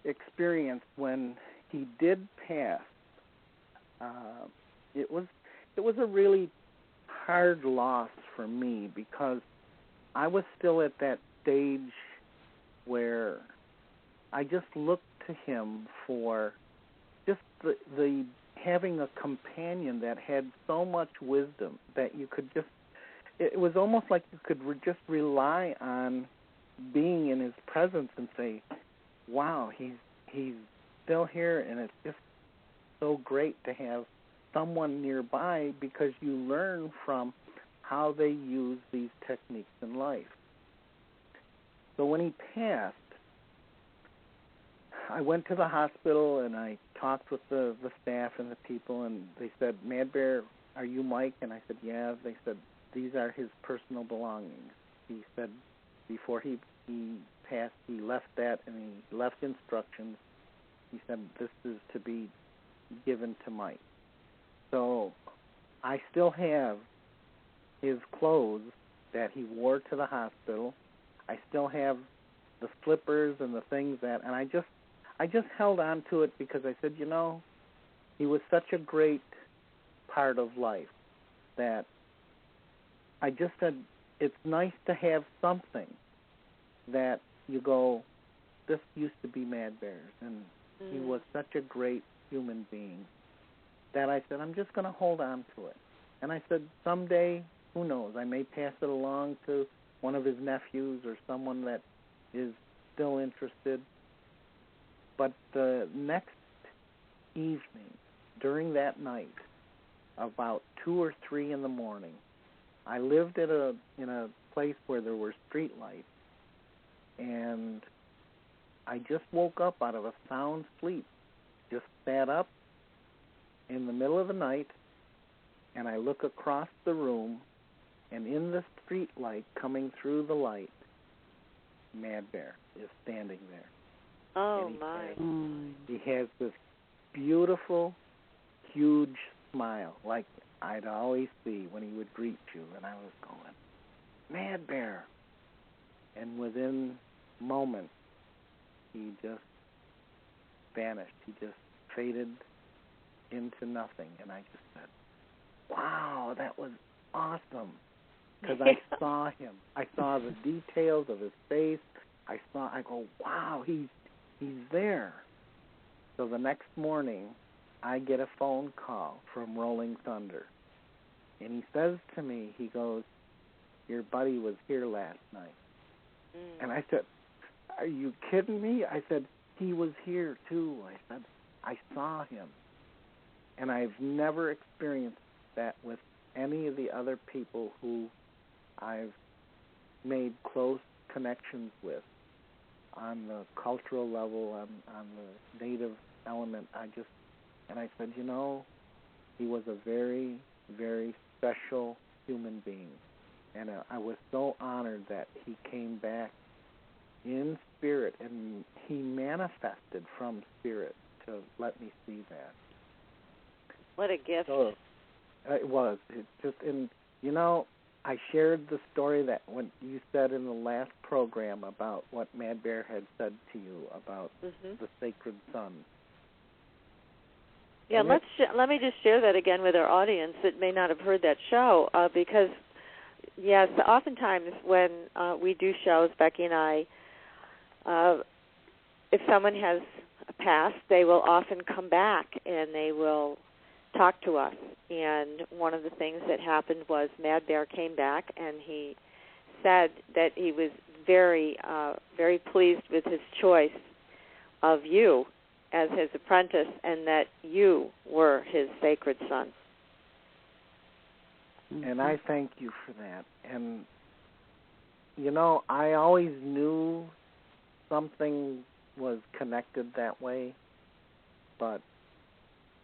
experience when he did pass, it was a really hard loss for me, because I was still at that stage where I just looked to him for just the having a companion that had so much wisdom that you could just, it was almost like you could just rely on being in his presence and say, wow, he's still here, and it's just so great to have someone nearby because you learn from how they use these techniques in life. So when he passed, I went to the hospital and I talked with the staff and the people, and they said, Mad Bear, are you Mike? And I said, yeah. They said, these are his personal belongings. He said before he passed, he left that, and he left instructions. He said, this is to be given to Mike. So I still have his clothes that he wore to the hospital. I still have the slippers and the things that, and I just held on to it because I said, he was such a great part of life that I just said, it's nice to have something that you go, this used to be Mad Bear's, and he was such a great human being that I said, I'm just going to hold on to it. And I said, someday, who knows, I may pass it along to one of his nephews or someone that is still interested. But the next evening, during that night, about 2 or 3 in the morning, I lived in a place where there were street lights, and I just woke up out of a sound sleep, just sat up in the middle of the night, and I look across the room, and in the street light coming through the light, Mad Bear is standing there. Oh, my. He has this beautiful, huge smile, like I'd always see when he would greet you, and I was going, Mad Bear. And within moments, he just vanished. He just faded into nothing, and I just said, wow, that was awesome, because I saw him. I saw the details of his face. I go, wow, he's there. So the next morning, I get a phone call from Rolling Thunder, and he says to me, he goes, your buddy was here last night. And I said, are you kidding me? I said, he was here too. I said, I saw him. And I've never experienced that with any of the other people who I've made close connections with on the cultural level, on the native element. And I said, he was a very, very special human being. And I was so honored that he came back in spirit, and he manifested from spirit to let me see that. What a gift. So it was. I shared the story that when you said in the last program about what Mad Bear had said to you about the sacred sun. Yeah, let me just share that again with our audience that may not have heard that show, because, yes, oftentimes when we do shows, Becky and I, if someone has passed, they will often come back and they will talk to us. And one of the things that happened was Mad Bear came back, and he said that he was very, very pleased with his choice of you as his apprentice, and that you were his sacred son. And I thank you for that. And, I always knew something was connected that way, but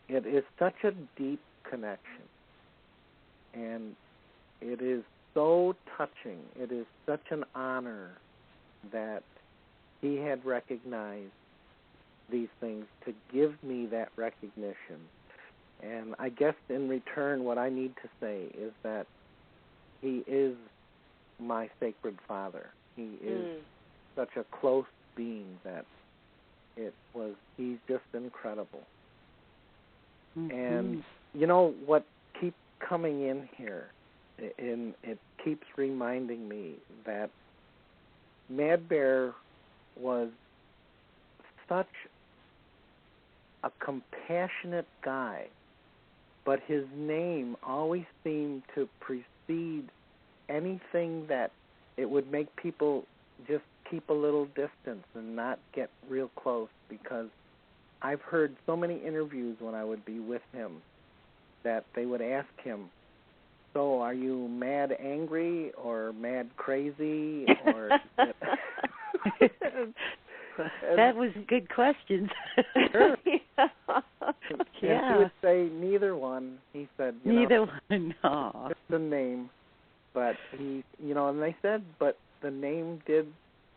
it is such a deep connection, and it is so touching. It is such an honor that he had recognized these things to give me that recognition. And I guess in return what I need to say is that he is my sacred father. He is such a close being that he's just incredible. And what keeps coming in here, and it keeps reminding me that Mad Bear was such a compassionate guy, but his name always seemed to precede anything that it would make people just keep a little distance and not get real close, because I've heard so many interviews when I would be with him that they would ask him, so are you mad angry or mad crazy? Or that was good questions. Sure. Yeah. And he would say neither one. He said, neither one, no. Just the name. But he, and they said, but the name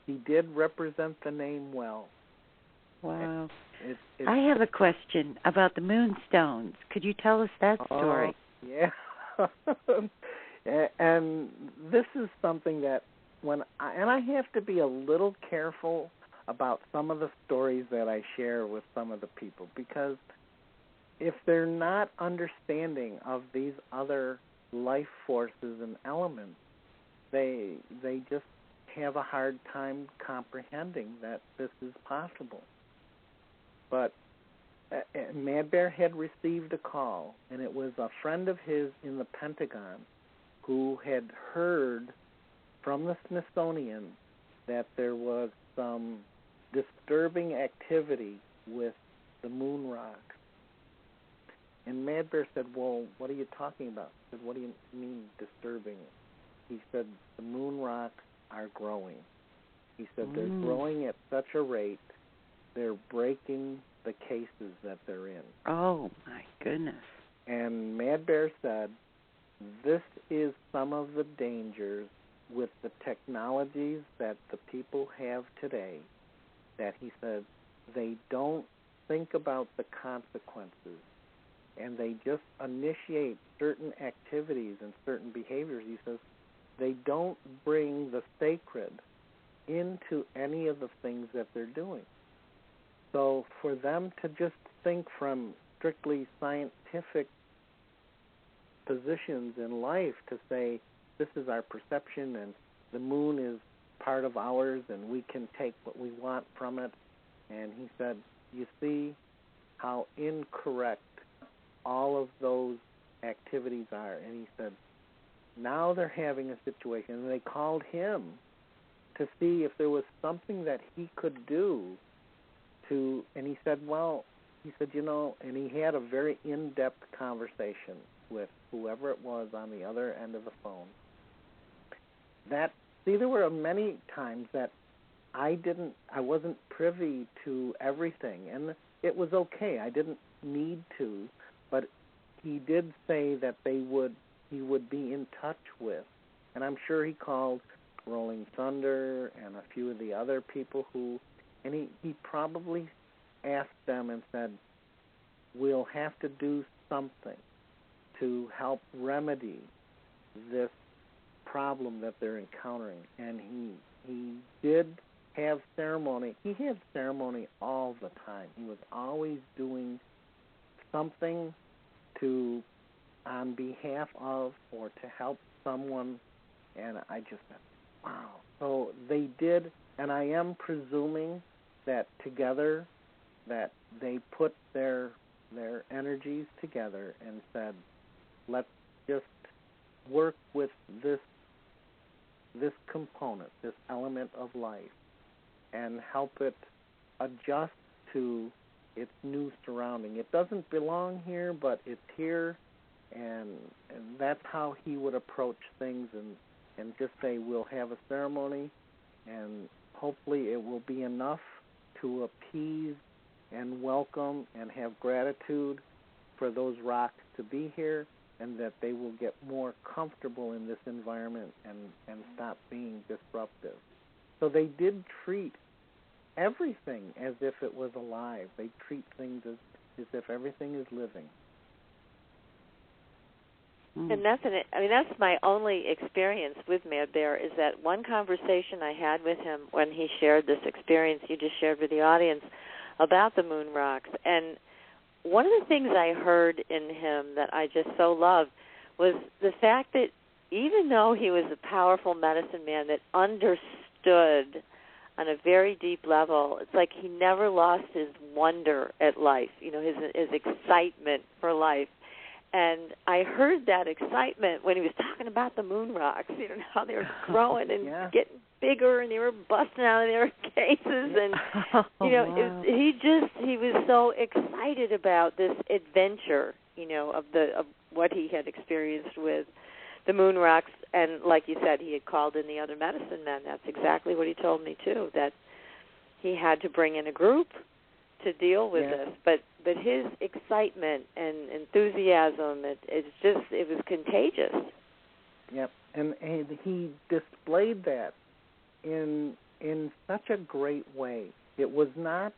he did represent the name well. Wow. I have a question about the moonstones. Could you tell us that story? Yeah. And this is something that I have to be a little careful about some of the stories that I share with some of the people, because if they're not understanding of these other life forces and elements, they just have a hard time comprehending that this is possible. But Mad Bear had received a call, and it was a friend of his in the Pentagon who had heard from the Smithsonian that there was some disturbing activity with the moon rock. And Mad Bear said, well, what are you talking about? He said, what do you mean disturbing? He said, the moon rocks are growing. He said, they're growing at such a rate, they're breaking the cases that they're in. Oh, my goodness. And Mad Bear said, this is some of the dangers with the technologies that the people have today, that he said they don't think about the consequences, and they just initiate certain activities and certain behaviors. He says they don't bring the sacred into any of the things that they're doing. So for them to just think from strictly scientific positions in life to say this is our perception and the moon is part of ours and we can take what we want from it. And he said, you see how incorrect all of those activities are. And he said, now they're having a situation, and they called him to see if there was something that he could do to, and he said, and he had a very in-depth conversation with whoever it was on the other end of the phone. There were many times that I wasn't privy to everything, and it was okay. I didn't need to, but he did say that he would be in touch with, and I'm sure he called Rolling Thunder and a few of the other people and he probably asked them and said, we'll have to do something to help remedy this problem that they're encountering. And he did have ceremony. He had ceremony all the time. He was always doing something on behalf of or to help someone, and I just said, wow. So they did, and I am presuming that together that they put their energies together and said, let's just work with this component, this element of life, and help it adjust to its new surrounding. It doesn't belong here, but it's here, and that's how he would approach things, and just say, we'll have a ceremony, and hopefully it will be enough to appease and welcome and have gratitude for those rocks to be here, and that they will get more comfortable in this environment and stop being disruptive. So they did treat everything as if it was alive. They treat things as if everything is living. And that's my only experience with Mad Bear, is that one conversation I had with him when he shared this experience you just shared with the audience about the moon rocks. And one of the things I heard in him that I just so loved was the fact that even though he was a powerful medicine man that understood on a very deep level, it's like he never lost his wonder at life, his excitement for life. And I heard that excitement when he was talking about the moon rocks, how they were growing and getting bigger, and they were busting out of their cases. And, wow. he was so excited about this adventure, of what he had experienced with the moon rocks. And like you said, he had called in the other medicine men. That's exactly what he told me, too, that he had to bring in a group to deal with this. But his excitement and enthusiasm, it was contagious. Yep, and he displayed that in such a great way. It was not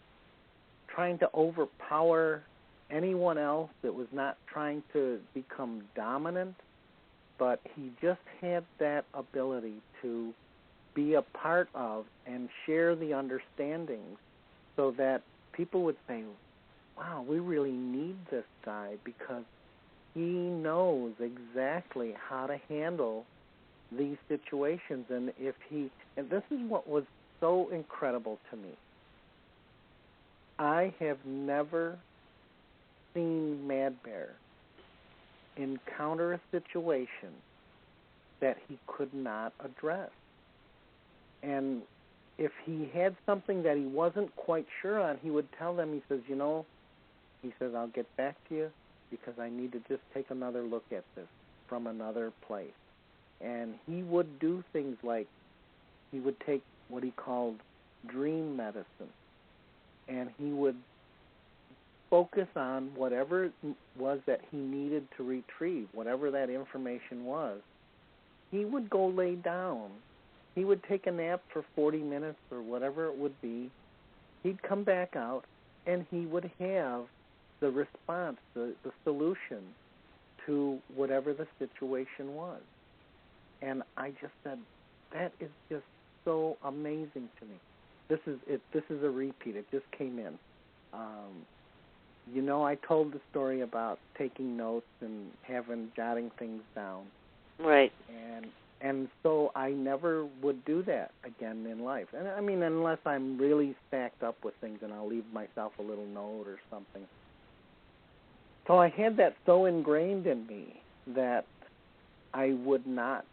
trying to overpower anyone else. It was not trying to become dominant, but he just had that ability to be a part of and share the understandings so that people would say, wow, we really need this guy because he knows exactly how to handle these situations. And this is what was so incredible to me. I have never seen Mad Bear encounter a situation that he could not address. And if he had something that he wasn't quite sure on, he would tell them, he says, I'll get back to you because I need to just take another look at this from another place. And he would do things like he would take what he called dream medicine, and he would focus on whatever it was that he needed to retrieve, whatever that information was. He would go lay down. He would take a nap for 40 minutes or whatever it would be. He'd come back out, and he would have the response, the solution to whatever the situation was. And I just said, that is just so amazing to me. This is a repeat. It just came in. I told the story about taking notes and jotting things down. Right. And so I never would do that again in life. And I mean, unless I'm really stacked up with things, and I'll leave myself a little note or something. So I had that so ingrained in me that I would not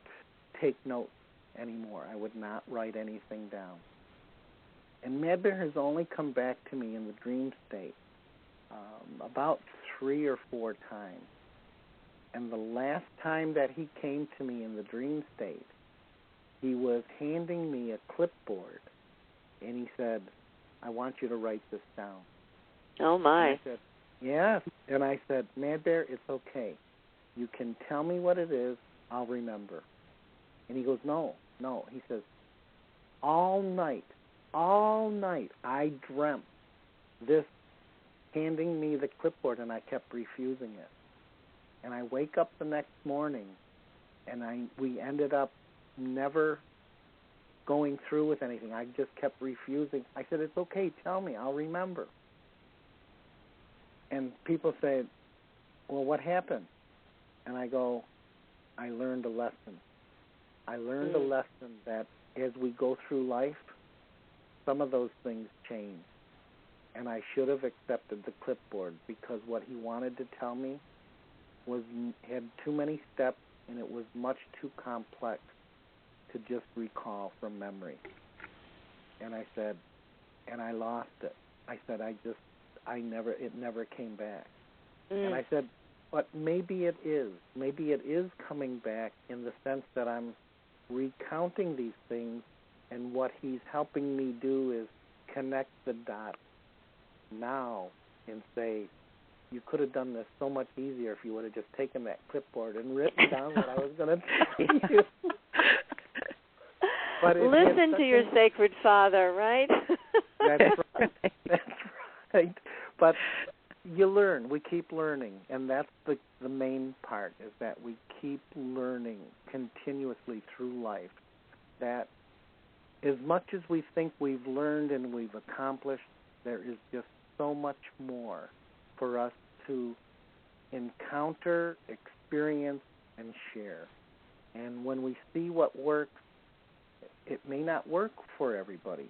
take notes anymore. I would not write anything down. And Mad Bear has only come back to me in the dream state about 3 or 4 times. And the last time that he came to me in the dream state, he was handing me a clipboard, and he said, I want you to write this down. Oh, my. And I said, yes. And I said, Mad Bear, it's okay. You can tell me what it is. I'll remember. And he goes, no. He says, all night, I dreamt this handing me the clipboard, and I kept refusing it. And I wake up the next morning, and we ended up never going through with anything. I just kept refusing. I said, it's okay, tell me, I'll remember. And people say, well, what happened? And I go, I learned a lesson. I learned a lesson that as we go through life, some of those things change. And I should have accepted the clipboard because what he wanted to tell me had too many steps, and it was much too complex to just recall from memory. And I said, and I lost it. I said, it never came back. And I said, but maybe it is. Maybe it is coming back in the sense that I'm recounting these things, and what he's helping me do is connect the dots now and say, you could have done this so much easier if you would have just taken that clipboard and written down what I was going to tell you. But listen to your sacred father, right? That's right. That's right. But you learn. We keep learning, and that's the main part, is that we keep learning continuously through life. That as much as we think we've learned and we've accomplished, there is just so much more for us to encounter, experience, and share. And when we see what works, it may not work for everybody,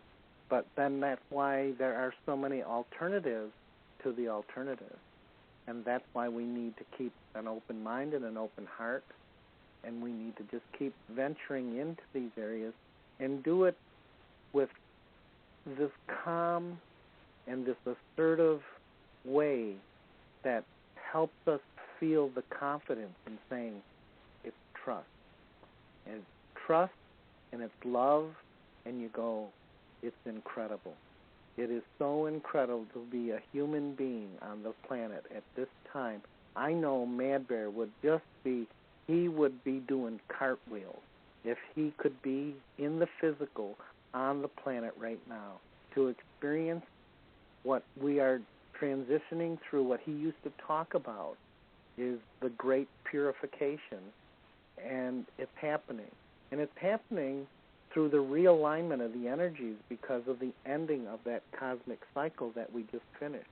but then that's why there are so many alternatives to the alternative. And that's why we need to keep an open mind and an open heart, and we need to just keep venturing into these areas and do it with this calm and this assertive way that helps us feel the confidence in saying it's trust. And it's trust and it's love, and you go, it's incredible. It is so incredible to be a human being on the planet at this time. I know Mad Bear would he would be doing cartwheels if he could be in the physical on the planet right now to experience what we are transitioning through. What he used to talk about is the great purification, and it's happening. And it's happening through the realignment of the energies because of the ending of that cosmic cycle that we just finished.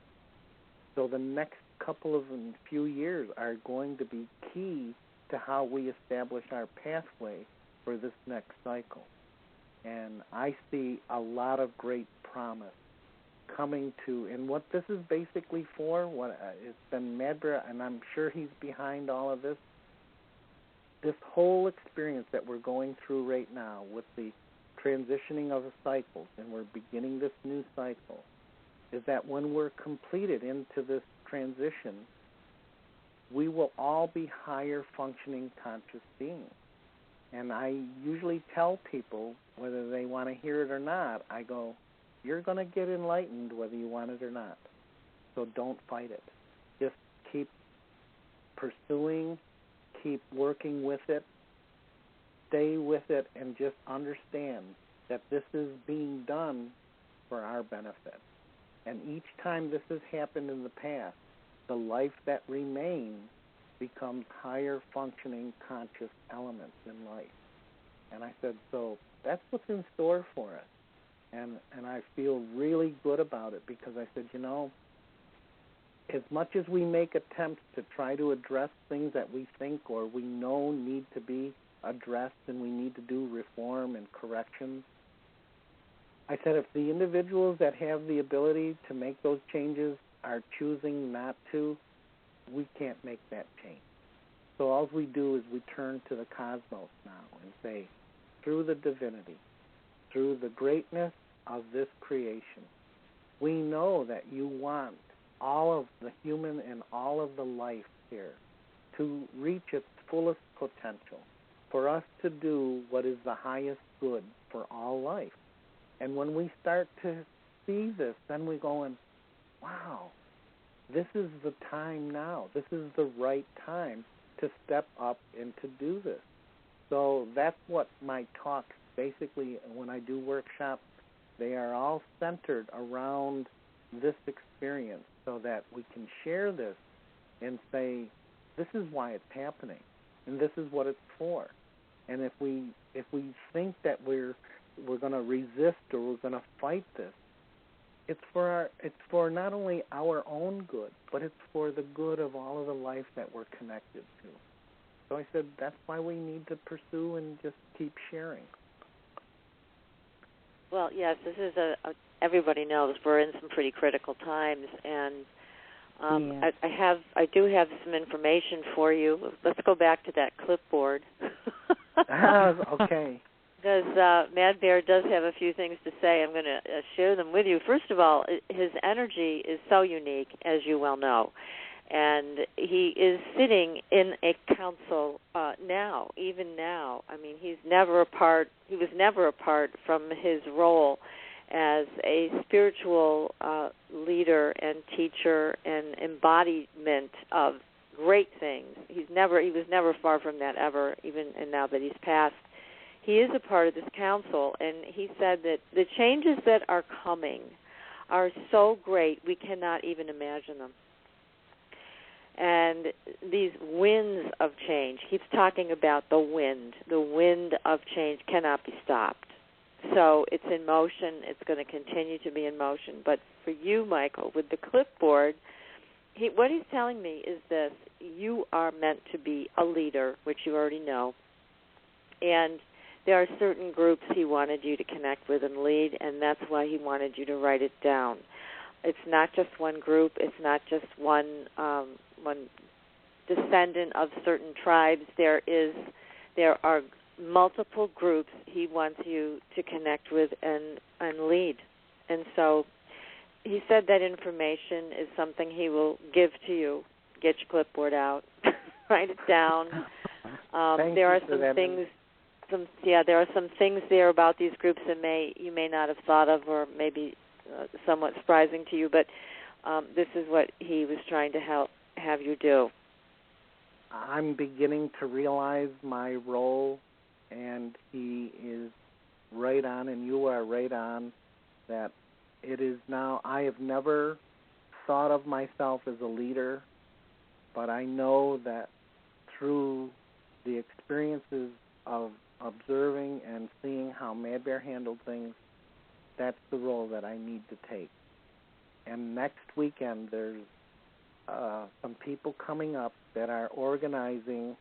So the next couple of few years are going to be key to how we establish our pathway for this next cycle. And I see a lot of great promise coming to, and what this is basically for, it's been Mad Bear, and I'm sure he's behind all of this. This whole experience that we're going through right now with the transitioning of the cycles, and we're beginning this new cycle, is that when we're completed into this transition, we will all be higher functioning conscious beings. And I usually tell people, whether they want to hear it or not, I go, you're going to get enlightened whether you want it or not. So don't fight it. Just keep pursuing, keep working with it, stay with it, and just understand that this is being done for our benefit. And each time this has happened in the past, the life that remains becomes higher functioning conscious elements in life. And I said, so that's what's in store for us. And I feel really good about it because I said, as much as we make attempts to try to address things that we think or we know need to be addressed and we need to do reform and corrections, I said if the individuals that have the ability to make those changes are choosing not to, we can't make that change. So all we do is we turn to the cosmos now and say, through the divinity, through the greatness of this creation, we know that you want all of the human and all of the life here to reach its fullest potential, for us to do what is the highest good for all life. And when we start to see this, then we're going, wow, this is the time now. This is the right time to step up and to do this. So that's what my talks, basically, when I do workshops, they are all centered around this experience so that we can share this and say, this is why it's happening, and this is what it's for. And if we think that we're going to resist or we're going to fight this, it's for not only our own good, but it's for the good of all of the life that we're connected to. So I said that's why we need to pursue and just keep sharing. Well, yes, this is everybody knows we're in some pretty critical times, and I do have some information for you. Let's go back to that clipboard. Okay. Because Mad Bear does have a few things to say. I'm going to share them with you. First of all, his energy is so unique, as you well know. And he is sitting in a council now, even now. I mean, he was never apart from his role as a spiritual leader and teacher and embodiment of great things. He was never far from that ever, even and now that he's passed. He is a part of this council, and he said that the changes that are coming are so great we cannot even imagine them. And these winds of change, he keeps talking about the wind of change cannot be stopped. So it's in motion, it's going to continue to be in motion. But for you, Michael, with the clipboard, what he's telling me is this: you are meant to be a leader, which you already know, and there are certain groups he wanted you to connect with and lead, and that's why he wanted you to write it down. It's not just one group. It's not just one descendant of certain tribes. There are multiple groups he wants you to connect with and lead. And so he said that information is something he will give to you. Get your clipboard out, write it down. There are some things. There are some things there about these groups that you may not have thought of, or maybe somewhat surprising to you. But this is what he was trying to have you do. I'm beginning to realize my role, and he is right on, and you are right on, that it is now. I have never thought of myself as a leader, but I know that through the experiences of observing and seeing how Mad Bear handled things, that's the role that I need to take. And next weekend there's some people coming up that are organizing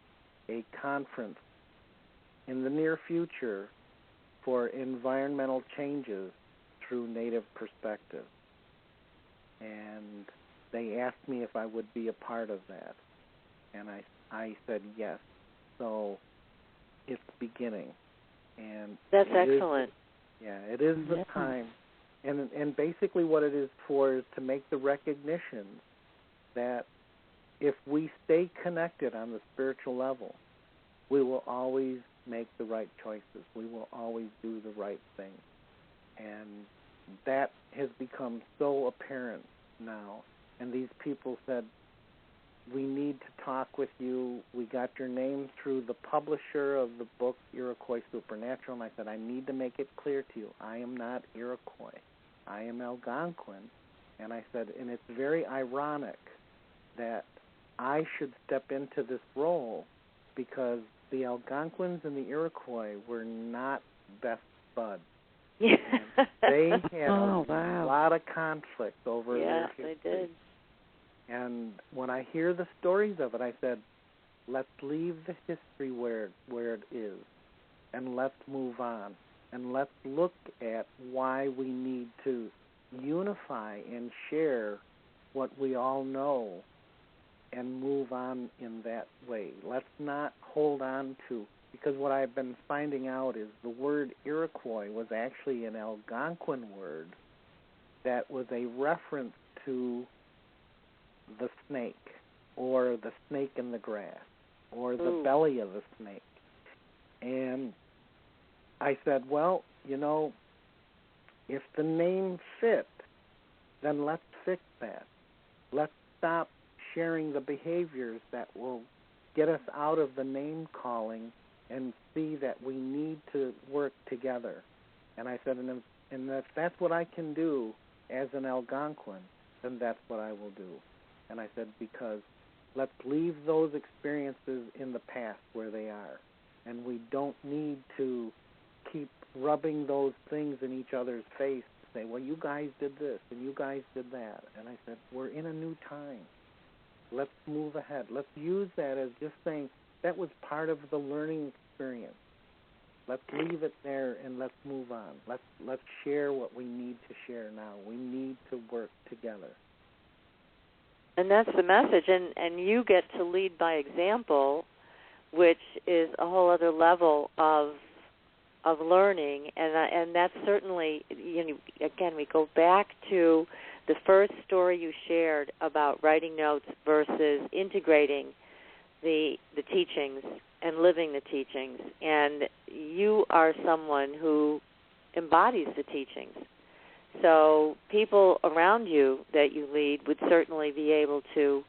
a conference in the near future for environmental changes through Native perspective. And they asked me if I would be a part of that. And I said yes. So it's beginning. And that's excellent. It is the time. And basically what it is for is to make the recognition that if we stay connected on the spiritual level, we will always make the right choices. We will always do the right thing. And that has become so apparent now. And these people said, we need to talk with you. We got your name through the publisher of the book, Iroquois Supernatural. And I said, I need to make it clear to you, I am not Iroquois. I am Algonquin. And I said, and it's very ironic that I should step into this role because the Algonquins and the Iroquois were not best buds. Yeah. They had a lot of conflict over their history. Yes, they did. And when I hear the stories of it, I said, let's leave the history where it is, and let's move on, and let's look at why we need to unify and share what we all know and move on in that way. Let's not hold on to, because what I've been finding out is the word Iroquois was actually an Algonquin word that was a reference to the snake, or the snake in the grass, or the belly of the snake. And I said, well, if the name fit, then let's fix that. Let's stop sharing the behaviors that will get us out of the name calling and see that we need to work together. And I said, and if that's what I can do as an Algonquin, then that's what I will do. And I said, because let's leave those experiences in the past where they are. And we don't need to keep rubbing those things in each other's face to say, well, you guys did this and you guys did that. And I said, we're in a new time. Let's move ahead. Let's use that as just saying that was part of the learning experience. Let's leave it there and let's move on. Let's share what we need to share now. We need to work together. And that's the message, and you get to lead by example, which is a whole other level of learning, and that's certainly, again, we go back to the first story you shared about writing notes versus integrating the teachings and living the teachings, and you are someone who embodies the teachings. So people around you that you lead would certainly be able to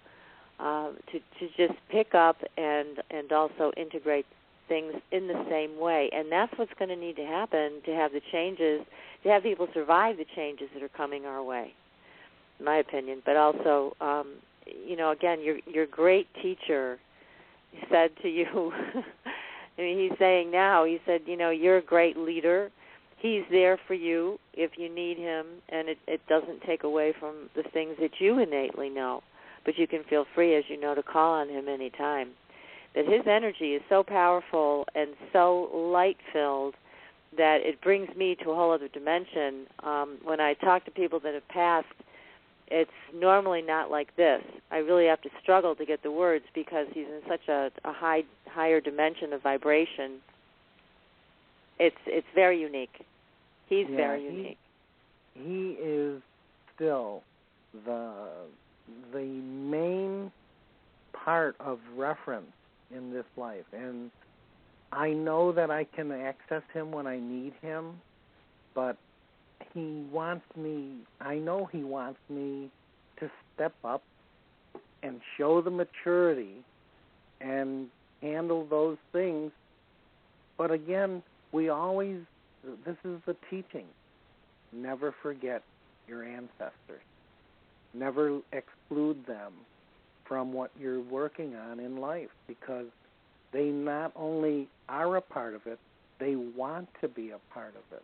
just pick up and also integrate things in the same way. And that's what's going to need to happen to have the changes, to have people survive the changes that are coming our way, in my opinion. But also, again, your great teacher said to you, I mean, he's saying now, he said, you're a great leader. He's there for you if you need him, and it doesn't take away from the things that you innately know. But you can feel free, as you know, to call on him any time. That his energy is so powerful and so light-filled that it brings me to a whole other dimension. When I talk to people that have passed, it's normally not like this. I really have to struggle to get the words because he's in such a higher dimension of vibration. It's very unique. He's very unique. He is still the main part of reference in this life, and I know that I can access him when I need him, but he wants me, I know he wants me to step up and show the maturity and handle those things. But again, this is the teaching. Never forget your ancestors. Never exclude them from what you're working on in life, because they not only are a part of it, they want to be a part of it.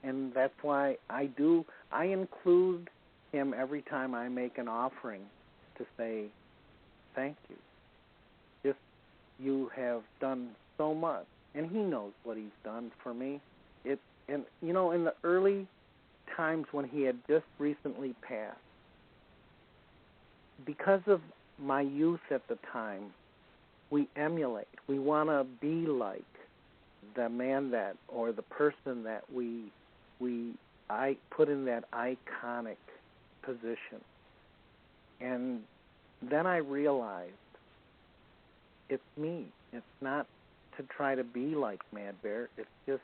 And that's why I include him every time I make an offering to say, thank you. Just, you have done so much. And he knows what he's done for me. In the early times when he had just recently passed, because of my youth at the time, we emulate. We want to be like the man or the person that I put in that iconic position. And then I realized it's me. It's not to try to be like Mad Bear. It's just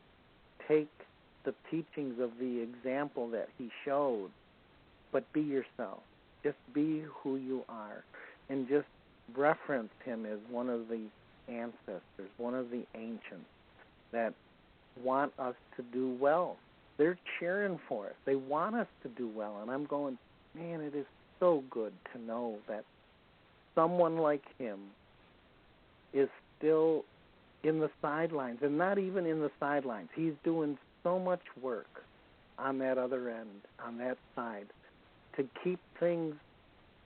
take the teachings of the example that he showed, but be yourself. Just be who you are. And just reference him as one of the ancestors, one of the ancients that want us to do well. They're cheering for us. They want us to do well. And I'm going, man, it is so good to know that someone like him is still in the sidelines, and not even in the sidelines. He's doing so much work on that other end, on that side, to keep things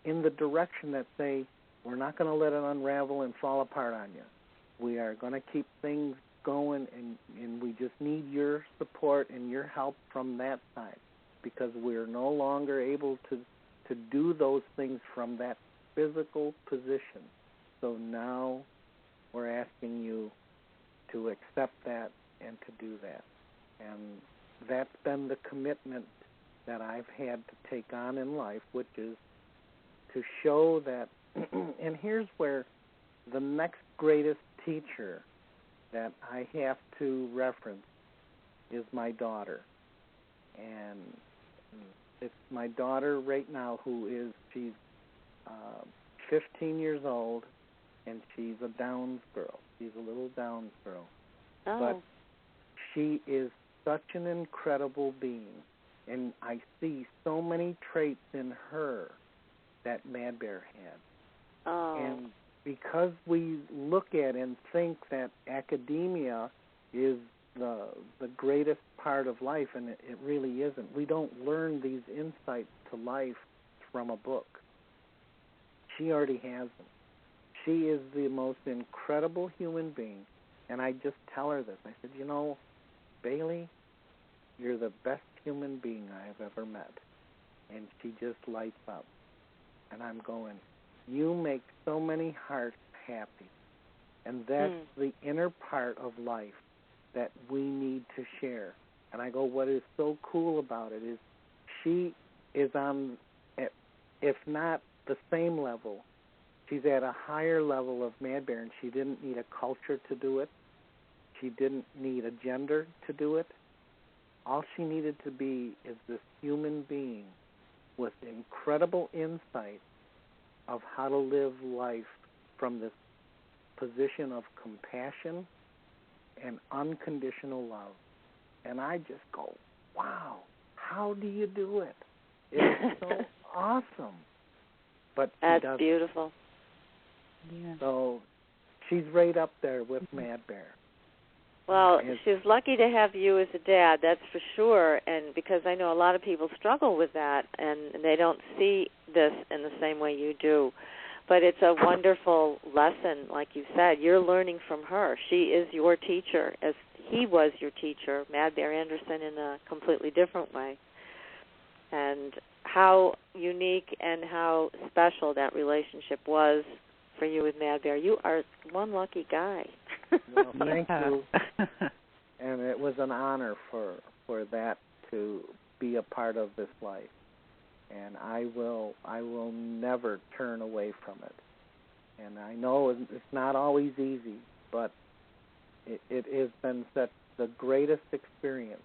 in the direction that say, we're not going to let it unravel and fall apart on you. We are going to keep things going, and we just need your support and your help from that side, because we're no longer able to do those things from that physical position. So now we're asking you to accept that and to do that. And that's been the commitment that I've had to take on in life, which is to show that, and here's where the next greatest teacher that I have to reference is my daughter. And it's my daughter right now she's 15 years old, and she's a Downs girl. She's a little Downs girl. Oh. But she is such an incredible being, and I see so many traits in her that Mad Bear had. Oh. And because we look at and think that academia is the greatest part of life, and it really isn't. We don't learn these insights to life from a book. She already has them. She is the most incredible human being, and I just tell her this. I said, Bailey, you're the best human being I have ever met. And she just lights up. And I'm going, you make so many hearts happy. And that's the inner part of life that we need to share. And I go, what is so cool about it is she is on, if not the same level, she's at a higher level of Mad Bear, and she didn't need a culture to do it. She didn't need a gender to do it. All she needed to be is this human being with incredible insight of how to live life from this position of compassion and unconditional love. And I just go, wow, how do you do it? It's so awesome. But that's beautiful. Yeah. So she's right up there with Mad Bear. Well, she's lucky to have you as a dad, that's for sure, and because I know a lot of people struggle with that, and they don't see this in the same way you do. But it's a wonderful lesson, like you said. You're learning from her. She is your teacher, as he was your teacher, Mad Bear Anderson, in a completely different way. And how unique and how special that relationship was for you with Mad Bear. You are one lucky guy. Well, thank you. And it was an honor for that to be a part of this life. And I will never turn away from it. And I know it's not always easy, but it has been such the greatest experience.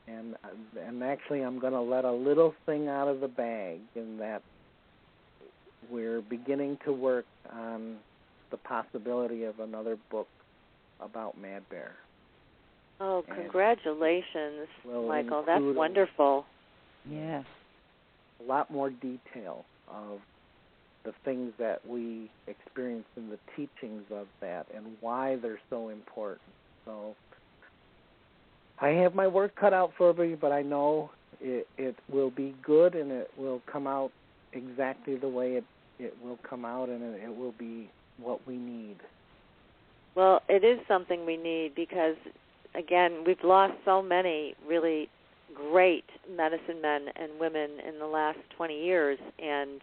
And actually, I'm going to let a little thing out of the bag in that we're beginning to work on the possibility of another book about Mad Bear. Oh, congratulations, Michael. That's wonderful. Yeah. A lot more detail of the things that we experience in the teachings of that and why they're so important. So I have my work cut out for me, but I know it will be good and it will come out exactly the way it will come out, and it will be what we need. Well, it is something we need because, again, we've lost so many really great medicine men and women in the last 20 years, and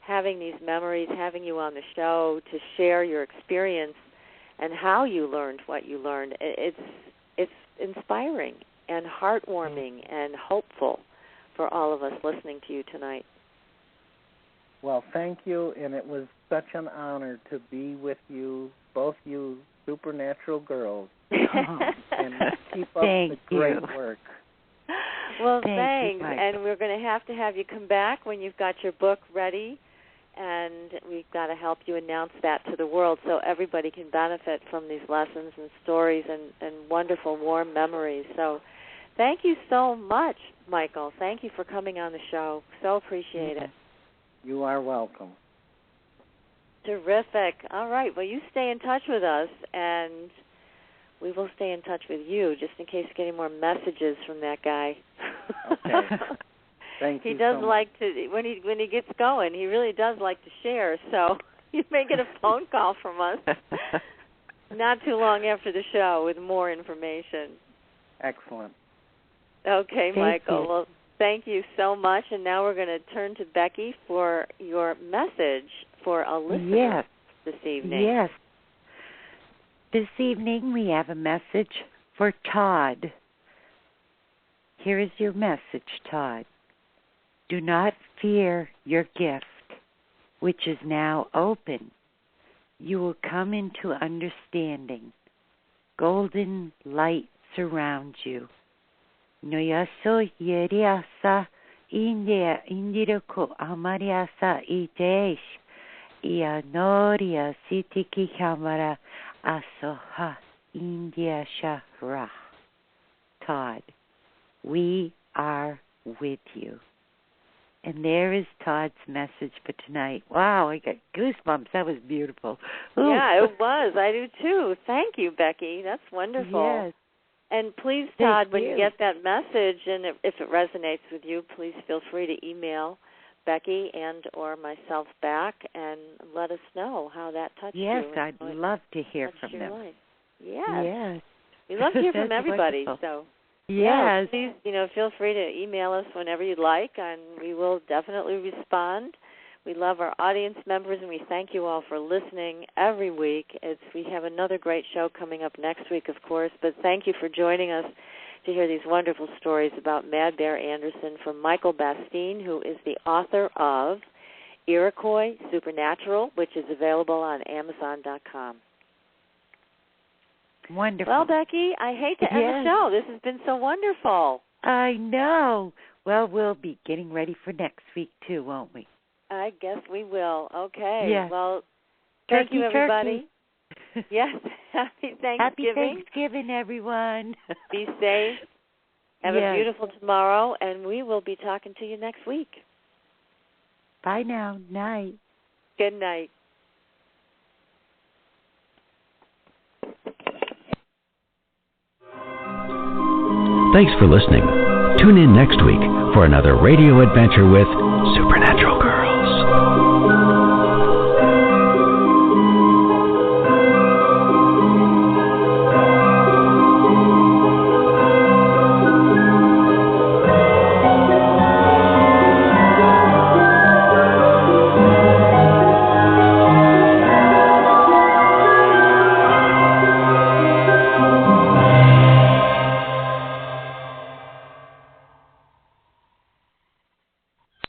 having these memories, having you on the show to share your experience and how you learned what you learned, it's inspiring and heartwarming and hopeful for all of us listening to you tonight. Well, thank you, and it was such an honor to be with you, both you supernatural girls, and keep up the great work. Well, thanks, and we're going to have you come back when you've got your book ready, and we've got to help you announce that to the world so everybody can benefit from these lessons and stories and wonderful, warm memories. So thank you so much, Michael. Thank you for coming on the show. So appreciate it. You are welcome. Terrific. All right. Well, you stay in touch with us, and we will stay in touch with you just in case you get any more messages from that guy. Okay. Thank you. He does so like much. to, when he gets going, he really does like to share. So you may get a phone call from us not too long after the show with more information. Excellent. Okay, Michael. Well, thank you so much. And now we're going to turn to Becky for your message for a listener this evening. Yes. This evening we have a message for Todd. Here is your message, Todd. Do not fear your gift, which is now open. You will come into understanding. Golden light surrounds you. Noyaso yeriasa indiroko amariasa itesh. Ia noria sitiki hamara asoha india shahra. Todd, we are with you. And there is Todd's message for tonight. Wow, I got goosebumps. That was beautiful. Ooh. Yeah, it was. I do too. Thank you, Becky. That's wonderful. Yes. And please, Todd, when you get that message and if it resonates with you, please feel free to email Becky and or myself back and let us know how that touched you. Yes, I'd love to hear from them. Life. Yes. We love to hear from everybody. Wonderful. So yes, please, feel free to email us whenever you'd like, and we will definitely respond. We love our audience members, and we thank you all for listening every week. We have another great show coming up next week, of course, but thank you for joining us to hear these wonderful stories about Mad Bear Anderson from Michael Bastine, who is the author of Iroquois Supernatural, which is available on Amazon.com. Wonderful. Well, Becky, I hate to end the show. This has been so wonderful. I know. Well, we'll be getting ready for next week, too, won't we? I guess we will. Okay. Yeah. Well, thank you, everybody. Yes. Happy Thanksgiving. Happy Thanksgiving, everyone. Be safe. Have a beautiful tomorrow, and we will be talking to you next week. Bye now. Night. Good night. Thanks for listening. Tune in next week for another radio adventure with Supernatural.